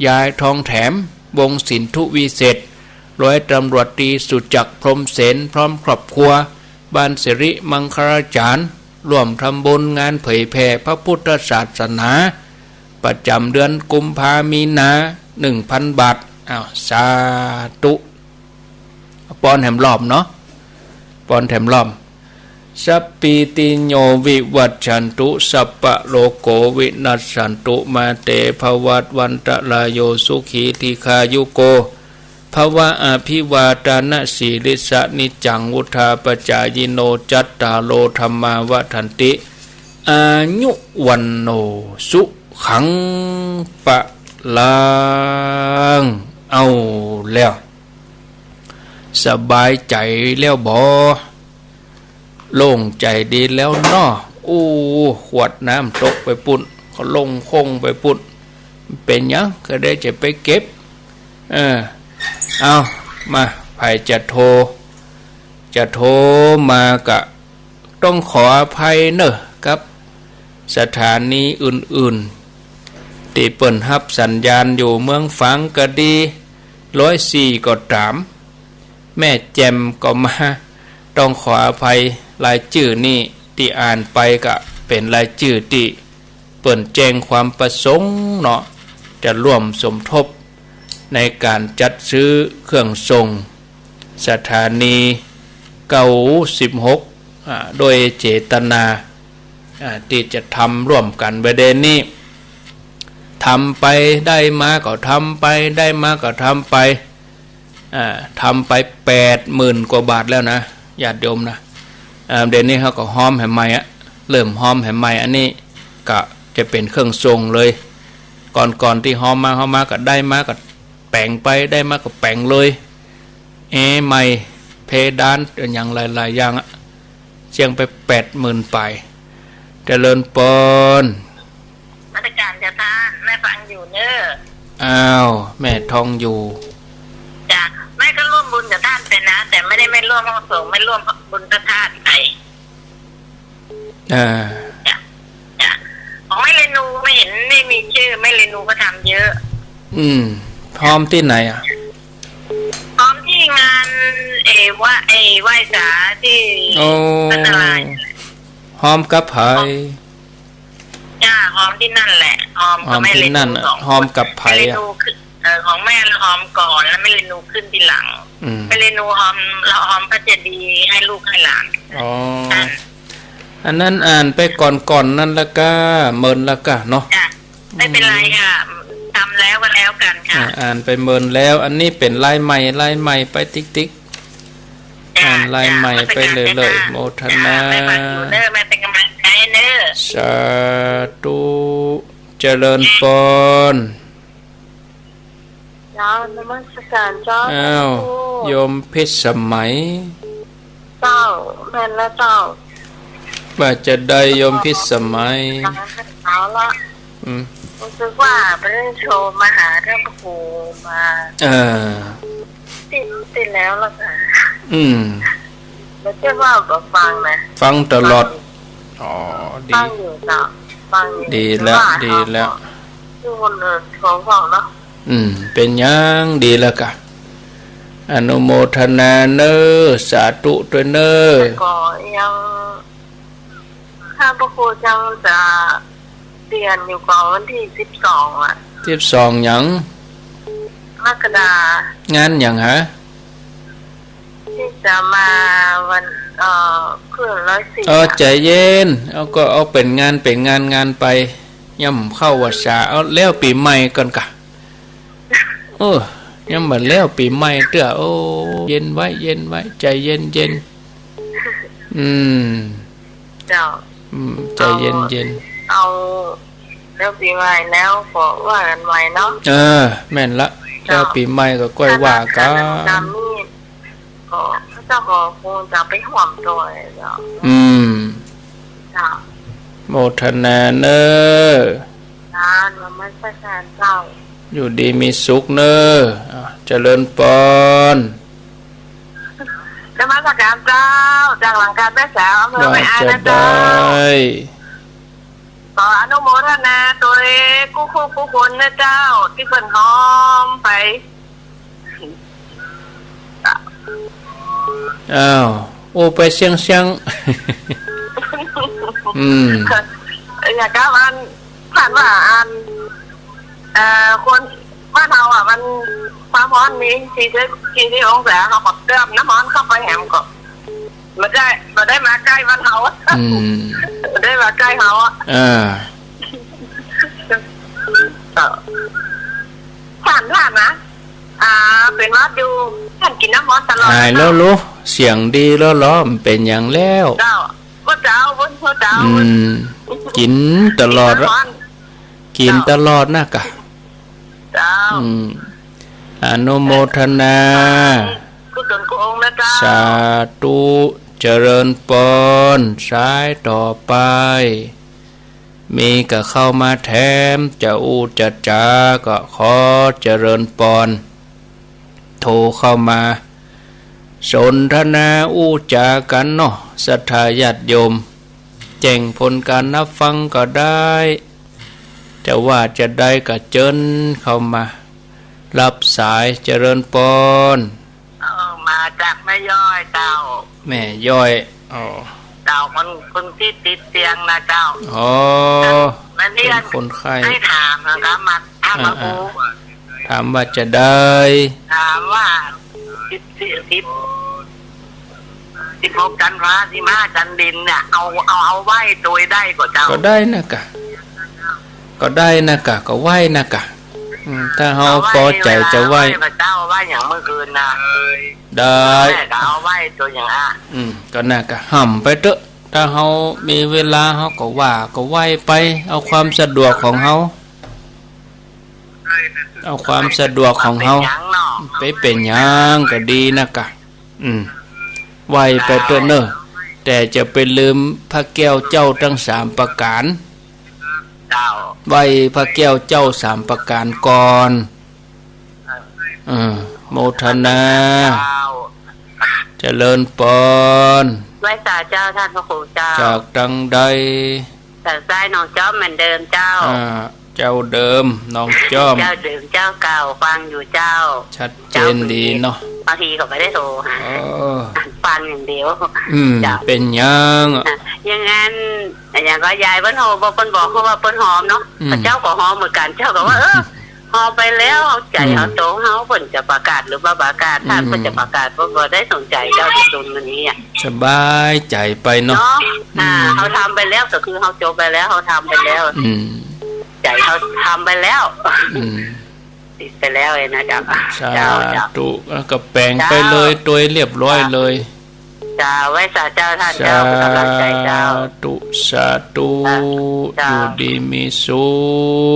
ยายทองแถมวงศิลทุวิเศษร้อยตำรวจตรีสุจักรพรหมเสนพร้อมครอบครัวบ้านสิริมังคลาจารย์ร่วมทำบุญงานเผยแผ่พระพุทธศาสนาประจำเดือนกุมภามีนา 1,000 บาทสาธุปอนแถมรอบเนาะปอนแถมรอบสัพพิติโยวิวัชชันตุสัพพะโลโกวินัสสันตุมาเตภวัตวันตะลายโยสุขีติคายุโกภวะอภิวาทานะสีลิสะนิจังวุธาปจายโนจัตตาโลธรรมาวทันติอายุวันโนสุขังปะลังเอาแล้วสบายใจแล้วบ่โล่งใจดีแล้วเนาะขวดน้ำตกไปปุ่นเขาลงคงไปปุ่นเป็นยังก็ได้จะไปเก็บเอามาไผจะโทรมากะต้องขออภัยเนอะครับสถานีอื่นๆที่เปิ่นฮับสัญญาณอยู่เมืองฝังก็ดี104ก็ตามแม่แจมก็มาต้องขออภัยรายชื่อนี่ที่อ่านไปก็เป็นรายชื่อที่เปิ่นแจ้งความประสงค์เนาะจะร่วมสมทบในการจัดซื้อเครื่องทรงสถานี96โดยเจตนาที่จะทำร่วมกันประเด็นนี้ทำไปได้มาก็ทำไปได้มาก็ทำไปทำไป80,000 กว่าบาทแล้วนะญาติโยมนะเดี๋ยวนี้เขาก็ห้อมแหมใหม่เริ่มห้อมแหมใหม่อันนี้ก็จะเป็นเครื่องทรงเลยก่อนที่ห้อมมาก็ได้มาก็แปลงไปได้มาก็แปลงเลยใหม่เพดานอย่างหลายอย่างเชียงไป80,000 ไปเจริญปนมาตรการจะท่านแม่ฟังอยู่เนอะอ้าวแม่ทองอยู่จ้ะแม่ก็ร่วมบุญกับท่านไปนะแต่ไม่ได้ไม่ร่วมห้องสงฆ์ไม่ร่วมบุญพระธาตุไปจ้ะของแม่เรนูไม่เห็นไม่มีชื่อแม่เรนูก็ทำเยอะพร้อมที่ไหนพร้อมที่งานไหว้สาที่พัฒนาหอมกับไผ่จ้าหอมที่นั่นแหละหอมกับแม่เรนูหอมกับไผ่ของแม่หอมก่อนแล้วแม่เรนูขึ้นทีหลังแม่เรนูหอมพระเจดีย์ให้ลูกให้หลานอันนั้นอ่านไปก่อนนั่นละก็เมินละก็เนาะไม่เป็นไรค่ะทำแล้วก็แล้วกันค่ะอ่านไปเมินแล้วอันนี้เป็นลายใหม่ไปติ๊กอ่านลายใหม่ไปเลยโมทนาแม่เป็นกำลังใจเนอะสาธุเจริญพรเจ้านมัสการเจ้าโยมเพชรสมัยเจ้าแม่ละเจ้า ว่าจะได้โยมพิสมัยเอาละรู้สึกว่าไปเล่นโชว์มาหาท่านพระครูมาติดแล้วล่ะค่ะไม่ใช่ว่าฟังนะฟังตลอดอ๋อดีฟังอยู่จ้ะฟังดีแล้วดีแล้วทุกคนโทรฟังเนาะเป็นยังดีแล้วกะอนุโมทนาเนอสาธุด้วยเนอก็ยังถ้าพระครูจังจะเรียนอยู่ก่อนวันที่12อ่ะ12หยังกรกฎาคมงานหยังฮะที่จะมาวันคืน104ใจเย็นเอาเป็นงานไปย่ำเข้าวัดสาเอาแล้วปีใหม่ก่อนกะยังเหมือนแล้วปีใหม่เด้อโอ้เย็นไว้ใจเย็นเจ้าใจเย็นเอาแล้วปีใหม่แล้วขอว่ากันใหม่เนาะแม่นละแล้วปีใหม่ก็ก้อยว่ากันก็เจ้าก็คงจะไปห่วงตัวเจ้าจ้าโมทนาเนอมันไม่ใช่แฟนเจ้าอยู่ดีมีสุขเนอเจริญปอนจะมาสักการเจ้าจากหลังการแม่สาวอำเภอแม่อายนะเจ้าขออนุโมทนาตัวกู้คนนะเจ้าที่เพิ่นหอมไปโอ้ไปเชียงอยากก้าวอันผ่านว่าอันคนบ้านเราอ่ะมันความร้อนมี40 องศาเขาก็เติมน้ำร้อนเข้าไปแหมก็มาได้มาใกล้บ้านเราได้มาใกล้เขาผ่านนะเป็นว่าดูท่านกินน้ำร้อนตลอดหายแล้วรู้เสียงดีแล้วล้อมเป็นอย่างแล้วเจ้ากินตลอดกินตลอดนะกะอนุโมทนาสาธุเจริญปอนสายต่อไปมีก็เข้ามาแถมจะจะจาก็ขอเจริญปอนโทรเข้ามาสนทนาจากันเนาะศรัทธาญาติโยมแจ้งผลการนับฟังก็ได้จะว่าจะได้ก็เจิญเข้ามารับสายเจริญปอนมาจากแม่ย่อยเจ้าแม่ย่อยเจ้าคนที่ติดเตียงนะเจ้าเป็นคนไข้ให้ถามนะครับมาถามมาปูถามว่าจะได้ถามว่า16 กันฟ้า15 กันดินเนี่ยเอาไหว้โดยได้ก็เจ้าก็ได้นะกะก็ไหว้นะกะถ้าเฮาพอใจจะไหว้เจ้าไหว้อย่างเมื่อคืนนะได้ก็เอาไหว้ตัวอย่างก็น่ะกะห่ำไปเถอะถ้าเฮามีเวลาเฮาก็ไหว้ไปเอาความสะดวกของเฮาเอาความสะดวกของเฮาไปเป็นหยังก็ดีนะกะไหว้ไปเถอะเนอะแต่จะไปลืมพระแก้วเจ้าทั้ง3 ประการไหว้พระแก้วเจ้า3 ประการก่อนโมทนาเจริญปอนไหว้สาเจ้าท่านพระครูเจ้าจากดังใดแต่ซ้ายน้องจ้อมเหมือนเดิมเจ้าเจ้าเดิมน้องจ้อมเจ้าเดิมเจ้าเก่าฟังอยู่เจ้าชัดเจนดีเนาะบางทีก็ไม่ได้โทรฟังอย่างเดียวเป็นยังอย่างงั้นอย่างก็ยายเปิ้นโหมเปิ้นบอกเขาว่าเปิ้นหอมเนาะเจ้าก็หอมเหมือนกันเจ้าก็ว่าหอมไปแล้วใจเขาโตเขาเปิ้นจะประกาศหรือว่าประกาศถ้าเปิ้นจะประกาศบ่ได้สนใจเจ้าตุนวันนี้สบายใจไปเนาะเขาทำไปแล้วก็คือเขาจบไปแล้วเขาทำไปแล้วใจเขาทำไปแล้วติดไปแล้วเลยนะจ๊ะสาธุก็แปลงไปเลยโดยเรียบร้อยเลยจ้าไว้สาเจ้าท่านเจ้ากำลังใจเจ้าสาธุอยู่ดีมีสุ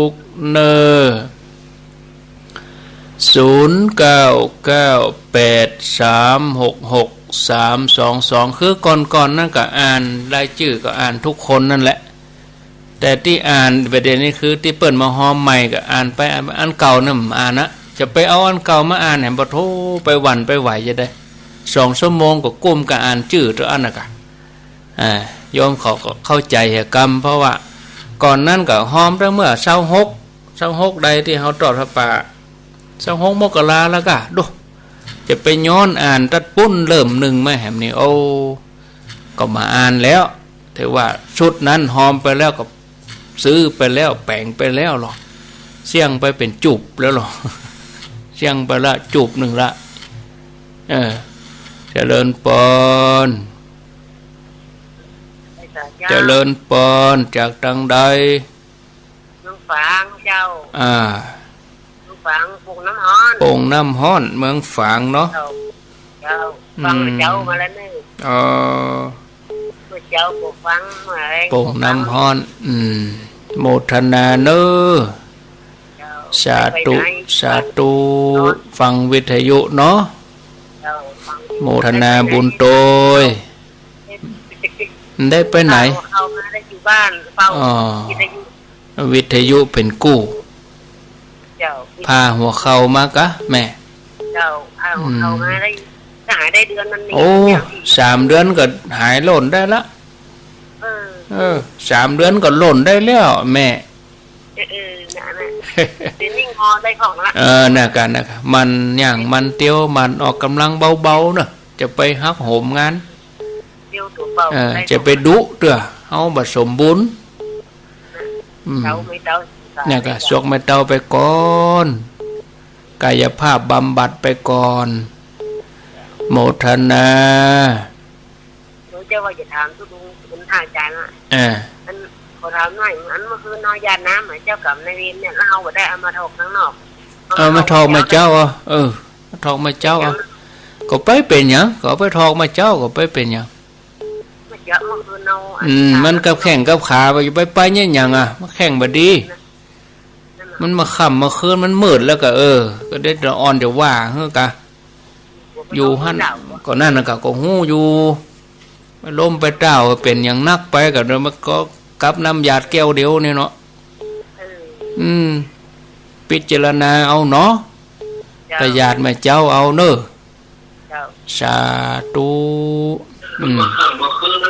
ขเนอ 0998366322คือก่อนนั่นก็อ่านรายชื่อก็อ่านทุกคนนั่นแหละแต่ที่อ่านประเด็นนี้คือที่เปิดมาห้อมใหม่ก็อ่านไปอันเก่านั่นอ่านนะจะไปเอาอันเก่ามาอ่านแหมบ่โทไปหวั่นไปไหวจะได้2 ชั่วโมงก็ก้มก็อ่านชื่อตัวอันน่ะก็โยมเขาก็เข้าใจเหตุกรรมเพราะว่าก่อนนั้นก็ห้อมตั้งเมื่อ26ใดที่เขาตอดพระป่า26 มกราแล้วก็ดูจะไปย้อนอ่านตัดปุ้นเริ่มหนึ่งมาแหมนี่โอ้ก็มาอ่านแล้วแต่ว่าชุดนั้นหอมไปแล้วก็ซื้อไปแล้วแปลงไปแล้วหรอเสี่ยงไปเป็นจุบแล้วหรอเสี่ยงไปละจุบหนึ่งละเจริญปอนเจริญปอนจากทางใดน้องฝางเจ้าน้องฝางปงน้ำฮ้อนปงน้ำฮ้อนเมืองฝางเนาะเจ้าฟังเจ้ามาแล้วนี่เจ้าปกฟังมาเองปงน้ำฮ้อนโมทนาเนอสาธุฟังวิทยุเนาะโมทนาบุญโตยได้ไปไหนเข้ามาได้อยู่บ้านเฝ้าวิทยุเป็นกู้พาหัวเข่ามากะแม่เจ้าพาหัวเข่ามาได้หายได้เดือนมันนี่โอ้3 เดือนก็หายหล่นได้ละ3 เดือนก็หล่นได้แล้วแม่เป็นนิ่งพอได้ของละน่ะกันนะครับมันอย่างมันเตี้ยวมันออกกำลังเบาๆเนอะจะไปฮักโหมงานจะไปดุเด้อเอาบัดสมบูรณ์เนี่ยก็สวกไม่เตาไปก่อนกายภาพบำบัดไปก่อนโมทนารู้เจ้าว่าจะถามทุกคุณท่าอาจารย์อันขอถามหน่อยอันเมื่อคืนนอนยาน้ำเหมือนเจ้ากับนายวินเนี่ยเราบ่ได้เอามาถกข้างนอกมาถกมาเจ้ามาถกมาเจ้าก็ไปเป็นหยังก็ไปถกมาเจ้าก็ไปเป็นหยังมันกับแข่งกับขาไปเนี่ยหยังมันแข่งบ่ดีมันมาค่ำมาคืนมันมืดแล้วก็ก็ได้อ่อนเดี๋ยวว่าเฮ้อกะอยู่หั่นก็นั่นน่ะก็ฮู้อยู่ล้มไปเต้าเป็นอย่างนักไปก็เดี๋ยวมันก็กับน้ำยาแก้วเดียวนี่เนาะพิจารณาเอาเนาะประหยัดแม่เจ้าเอาเนอะสาธุ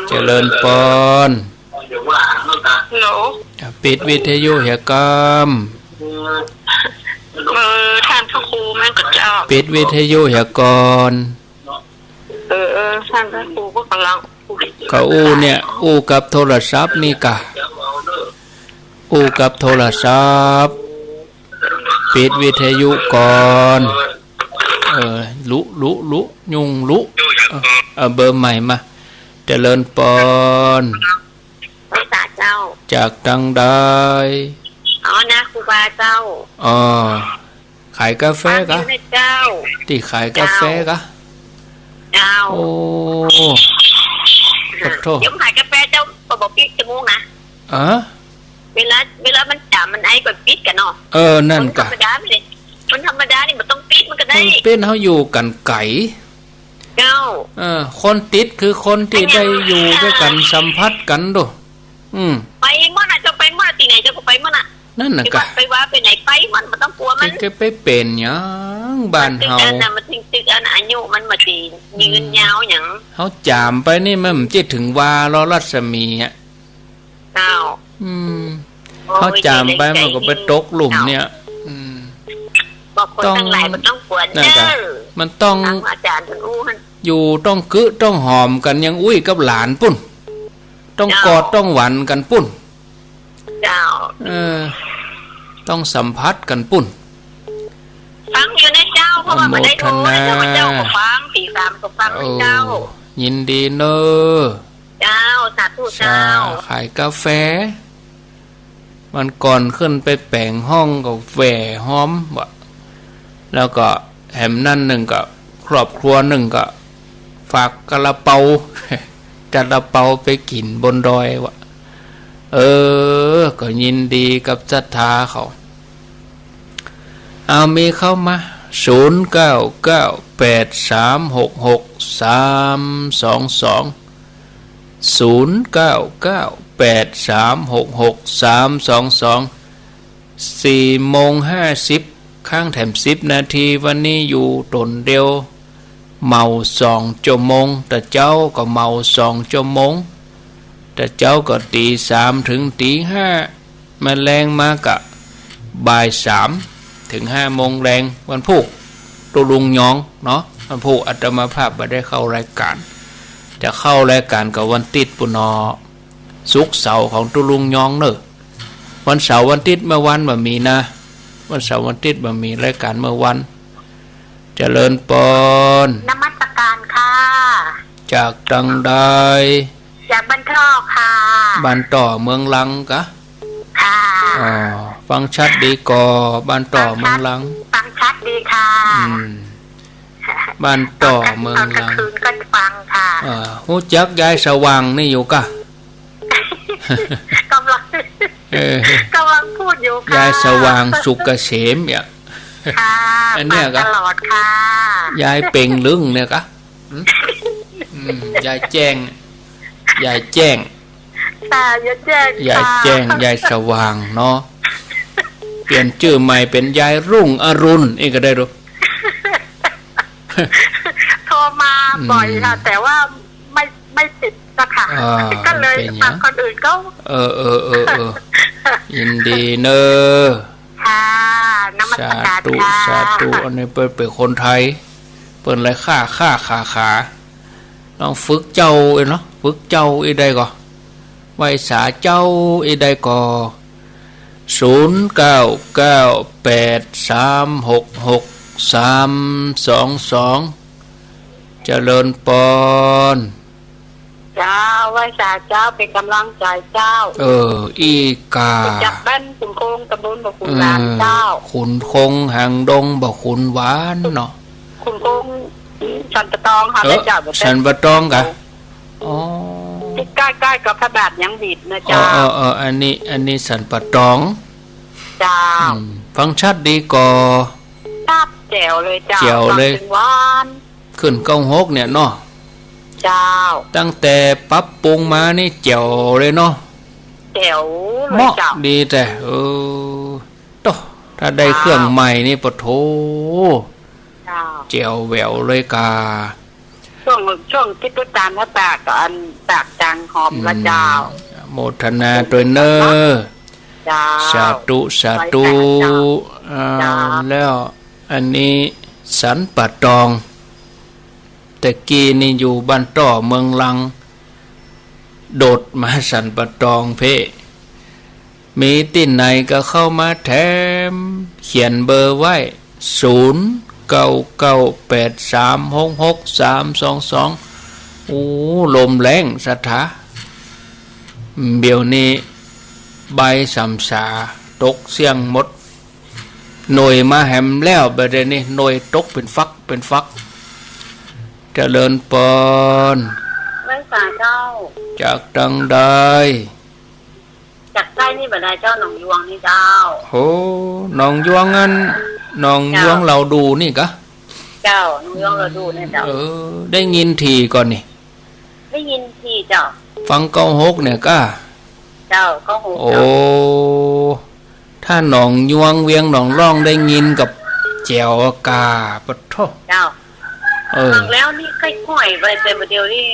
เจริญปอนปิดวิทยุเหตุกรรมท่านพระครูแม่กับเจ้าปิดวิทยุเหตุกรท่านพระครูก็กำลังก็เนี่ยกับโทรศัพท์นี่กะกับโทรศัพท์ปิดวิทยุก่อนลุยุงลุเบอร์ใหม่มาเจริญปอนเจ้าจากตังใดนะครูบาเจ้าขายกาแฟกะเจ้าที่ขายกาแฟกะเจ้าโอ้ขอโทษเดี๋ยวขายกาแฟเจ้าบอกปิดจมูกนะเวลามันจับมันไอ้ก็ปิดกันเนาะนั่นกะธรรมดาไม่ได้มันธรรมดานี่มันต้องปิดมันก็ได้เป็นเขาอยู่กันไก่เจ้าคนติดคือคนที่ได้อยู่ด้วยกันสัมผัสกันดูไปมั่นจะไปมั่นที่ไหนจะไปมั่นนั่นน่ะกะไปว่าไปไหนไปมันต้องกลัวมันจะไปเป็นหยังบ้านเฮามันตึกอันอายุมันมาตียืนยาวหยังเฮาจามไปนี่มันจะถึงวาลรัศมีอ่ะเจ้าเขาจามไปมันก็ไปตกหลุมเนี่ยต้องหลายมันต้องปวดมันต้องอาจารย์อยู่ต้องกึต้องหอมกันยังอุ้ยกับหลานปุ้นต้องกอดต้องหวันกันปุ้นเจ้าต้องสัมผัสกันปุ้นฟังอยู่ในเจ้าเพราะว่ามันได้รู้นะเจ้าก็ฟังตี3ก็ฟังเจ้ายินดีเนอเจ้าสาธุเจ้าขายกาแฟมันก่อนขึ้นไปแปลงห้องกับแหว่หอมวะแล้วก็แหมนั่นหนึ่งก็ครอบครัวหนึ่งก็ฝากกระเป๋าไปกินบนดอยวะก็ยินดีกับศรัทธาเขาเอามีเข้ามา 4:50ข้างแถม10 นาทีวันนี้อยู่ตนเดียวเมา2 ชั่วโมงแต่เจ้าก็เมา2 ชั่วโมงแต่เจ้าก็ตี 3 ถึงตี 5มาแรงมากะบ่าย 3 ถึง 5 โมงแรงวันพุธตุลุงยองเนาะวันพุธอาตมาภาพไม่ได้เข้ารายการจะเข้ารายการกับวันติดปุนอศุกร์เสาร์ของตุลุงยองเนอะวันเสาร์วันติดเมื่อวันบ่มีนะวันเสาร์วันติดบ่มีรายการเมื่อวันเจริญปนนมัสการค่ะจากตังใดจากบ้านท่อค่ะบ้านต่อเมืองลังกะค่ะอ๋อฟังชัดดีก่อบ้านต่อเมืองลังฟังชัดดีค่ะบ้านต่อเมืองลังคืนก็ฟังค่ะฮู้จักยายสว่างนี่อยู่กะกำลังพูดอยู่ค่ะยายสว่างสุกเกษมเนี่ยค่ะอันเนี้ยกะตลอดค่ะยายเป่งลึงเนี่ยกะยายแจ้งยายแจ้งยายแจ้งยายแจ้งยายสว่างเนาะเปลี่ยนชื่อใหม่เป็นยายรุ่งอรุณอีกก็ได้รู้โทรมาบ่อยค่ะแต่ว่าไม่ติดสักค่ะก็เลยฟังคนอื่นก็ยินดีเนอค่ะน้ำมันสาธุสาธุอันนี้เป็นคนไทยเปิดอะไรขาลองฝึกเจ้าเนาะฝึกเจ้าอีได้ก่อไว้สาเจ้าอีได้ก่อ0998366322เจริญปอนเจ้าไว้สาเจ้าเป็นกำลังใจเจ้าอีกาจับบ้านขุนคงตำบลบ่ขุนหวานเจ้าขุนคงหางดงบ่ขุนหวานเนาะขุนคงสันปะตองค่ะแม่เจ้าสันปะตองกะอ๋อที่ใกล้ๆกับพระบาทยังบีดนะเจ้าอันนี้สันปะตองเจ้าฟังชัดดีก่อชัดแจ๋วเลยเจ้าแจ๋วเลยหวานขึ้น96เนี่ยเนาะเจ้าตั้งแต่ปรับปรุงมานี่แจ๋วเลยเนาะแจ๋วเลยเจ้าดีแต่โตถ้าได้เครื่องใหม่นี่ปะโถแจ๋วแหววเลยกาช่วงที่ตุตานพระปากกับอันปากจังหอมละเจ้าโมทนาตัวเนอสาธุแล้วอันนี้สันปะตองแต่กี้นี่อยู่บ้านต่อเมืองลังโดดมาสันปะตองเพมีติ่นไหนก็เข้ามาแถมเขียนเบอร์ไว้0998366322โอ้ลมแรงสถาเดี๋ยวนี้ใบสำสาตกเสียงหมดหน่วยมาแหมแล้วประเดี๋ยวนี้หน่วยตกเป็นฟักเจริญปอนไว้สาเจ้าจากตังใดจากใต้นี่บ่ได้เจ้าหนองยวงนี่เจ้าโหหนองยวงงั้นหนองยวงเราดูนี่กะเจ้าหนองยวงเราดูนี่เจ้าได้ยินทีก่อนนี่ได้ยินทีเจ้าฟัง96เนี่ยก็เจ้า96โอ้ถ้าหนองยวงเวียงหนองร่องได้ยินกับแจวกาปะโถเจ้าฟังแล้วนี่ค่อยๆไปแต่ประเดี๋ยวนี่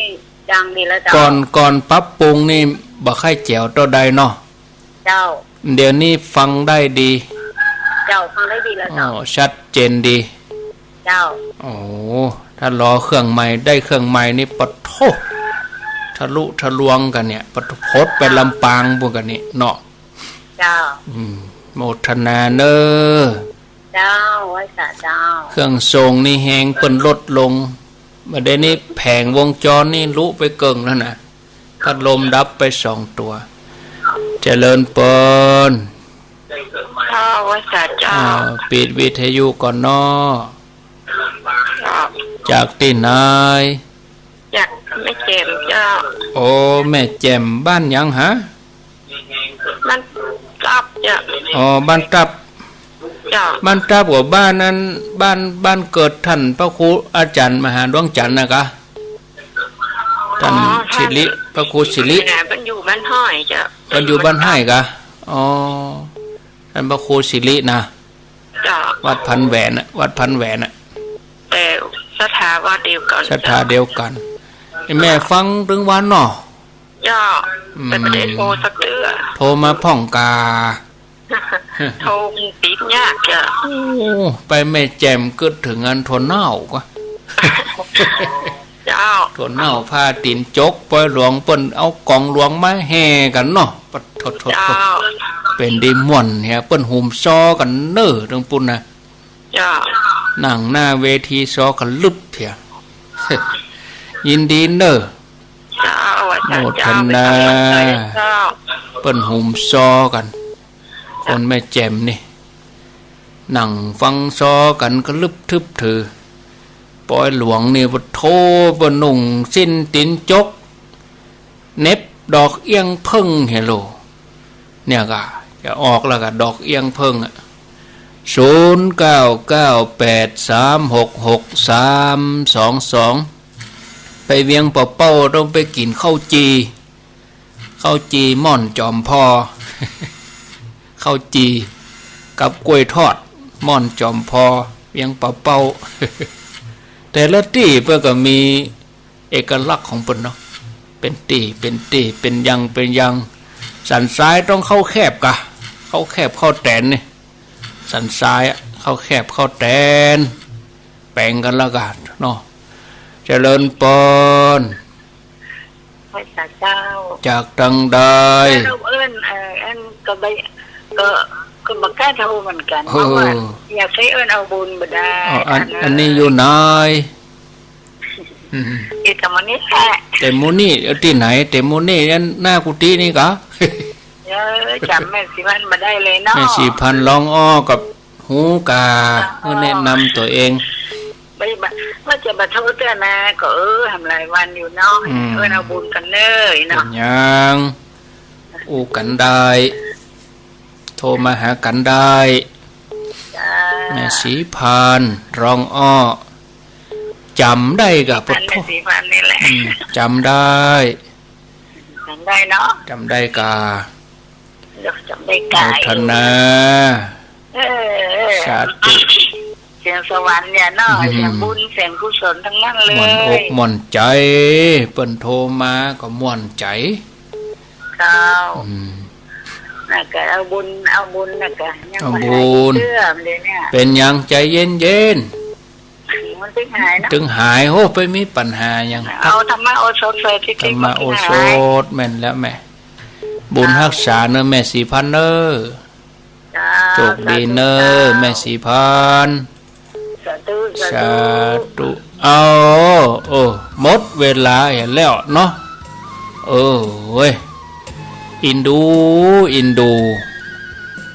ดังดีแล้วเจ้าก่อนปรับปรุงนี่บ่ค่อยแจ๋วตัวใดเนาะเจ้าเดี๋ยวนี้ฟังได้ดีเจ้าฟังได้ดีแล้วเจ้าชัดเจนดีเจ้าโอ้ถ้ารอเครื่องใหม่ได้เครื่องใหม่นี่ปะโถทะลุทะลวงกันเนี่ยปะโพดไปลำปางพวกกันนี่เนาะเจ้าโมทนาเนอเจ้าไว้สาเจ้าเครื่องส่งนี่แหงเปิ้นลดลงเมื่อได้นี้แผงวงจรนี่ลุไปเกิงแล้วนะพัดลมดับไป2 ตัวเจริญปนไว้สาเจ้าปิดวิทยุก่อนเนาะจากที่ไหนจากแม่แจ่มเจ้าโอ้แม่แจ่มบ้านยังฮะบ้านตับจ้ะอ๋อบ้านตับ จ้า บ้านตราบกับบ้านนั้นบ้านเกิดท่านพระครูอาจารย์มหาดวงจันทร์นะคะท่านศิริพระครูศิริ มันอยู่บ้านห้อยจ้ะ มันอยู่บ้านให้กะอ๋อท่านพระครูศิรินะ จ้า วัดพันแหวนน่ะวัดพันแหวนน่ะ แต่สถาว่าเดียวกัน ศรัทธาเดียวกันไอ้แม่ฟังถึงวันเนาะ จ้าแต่ประเด็นโมสักเตื้อ โทรมาพ่องกา โทรติดยากจ้ะ โอ้ไปแม่แจมกึดถึงงานทนเน่าก็ เจ้า ทนเน่าพาตีนจกปล่อยหลวงเปิ้นเอากองหลวงมาแห่กันเนาะปะทด เจ้า เป็นดีม่วนเฮียเปิ้นหุ่มซอกันเน้อตรงปุ่นนะ เจ้า นั่งหน้าเวทีซอกันลึบเถีย ยินดีเน้อ เจ้าอาจารย์เจ้า โมทนา เจ้า เปิ้นหุ่มซอกัน คนแม่แจมนี่นั่งฟังซอกันก็ลึบทึบถือปอยหลวงนี่บ่โทบ่นุ่งสิ้นตินจกเน็บดอกเอียงเพิ่งเฮโลเนี่ยก็จะออกแล้วก็ดอกเอียงเพิ่งอ่ะ0998366322ไปเวียงเป่าๆต้องไปกินข้าวจีม่อนจอมพอ ข้าวจีกับกล้วยทอดม่อนจอมพอเวียงเป่า แต่ละที่เพื่อก็มีเอกลักษณ์ของเพิ่นเนาะเป็นเป็นยังสันซ้ายต้องเข้าแคบกะเข้าแคบเข้าแตนนี่สันซ้ายเข้าแคบเข้าแตนแปลงกันละกันเนาะเจริญปอน พระเจ้า จากทางใด เราเอิ้นอันก็ไปก็บักกล้าโทรเหมือนกันเพราะว่าอยากให้เอิ้นเอาบุญบ่ได้ อันนี้อยู่ไหน อีกกับมันนี่แหละ แต่โมนี่ที่ไหนแต่โมนี่นั่นหน้ากุฏินี่กะ จำแม่สิพันมาได้เลยเนาะ แม่สีพันร้องอ้อกับหูกาเพื่อแนะนำตัวเอง ไม่ว่าจะมาโทษเจ้านะก็ทำหลายวันอยู่เนาะเอาบุญกันเนย เป็ เนาะ นยังอู้กันได้โทรมาหากันได้แม่สีพันร้องอ้อจำได้กับพุทโธ สีพันนี่แหละ จำได้ จำได้เนาะ จำได้กา เดี๋ยวจำได้กาย โมทนาสาธุ เสียงสวรรค์เนี่ยเนาะเสียงบุญเสียงกุศลทั้งนั้นเล ม่วนอก ย ม่วนใจเปิ้นโทรมาก็ม่วนใจ ข้าวน่ะก็เอาบุญน่ะก็ยังไม่หายเชื่อมเลยเนี่ย เป็นยังใจเย็น มันถึงหายเนาะ ถึงหายโหไปมีปัญหายัง เอาธรรมะโอสถเลยที่ ธรรมะโอโสถแม่นแล้วแม่บุญรักษาเนอะแม่สีพันเนอโชคดีเนอแม่สีพัน สาธุ สาธุเอาหมดเวลาเห็นแล้วเนาะเว้ยอินดู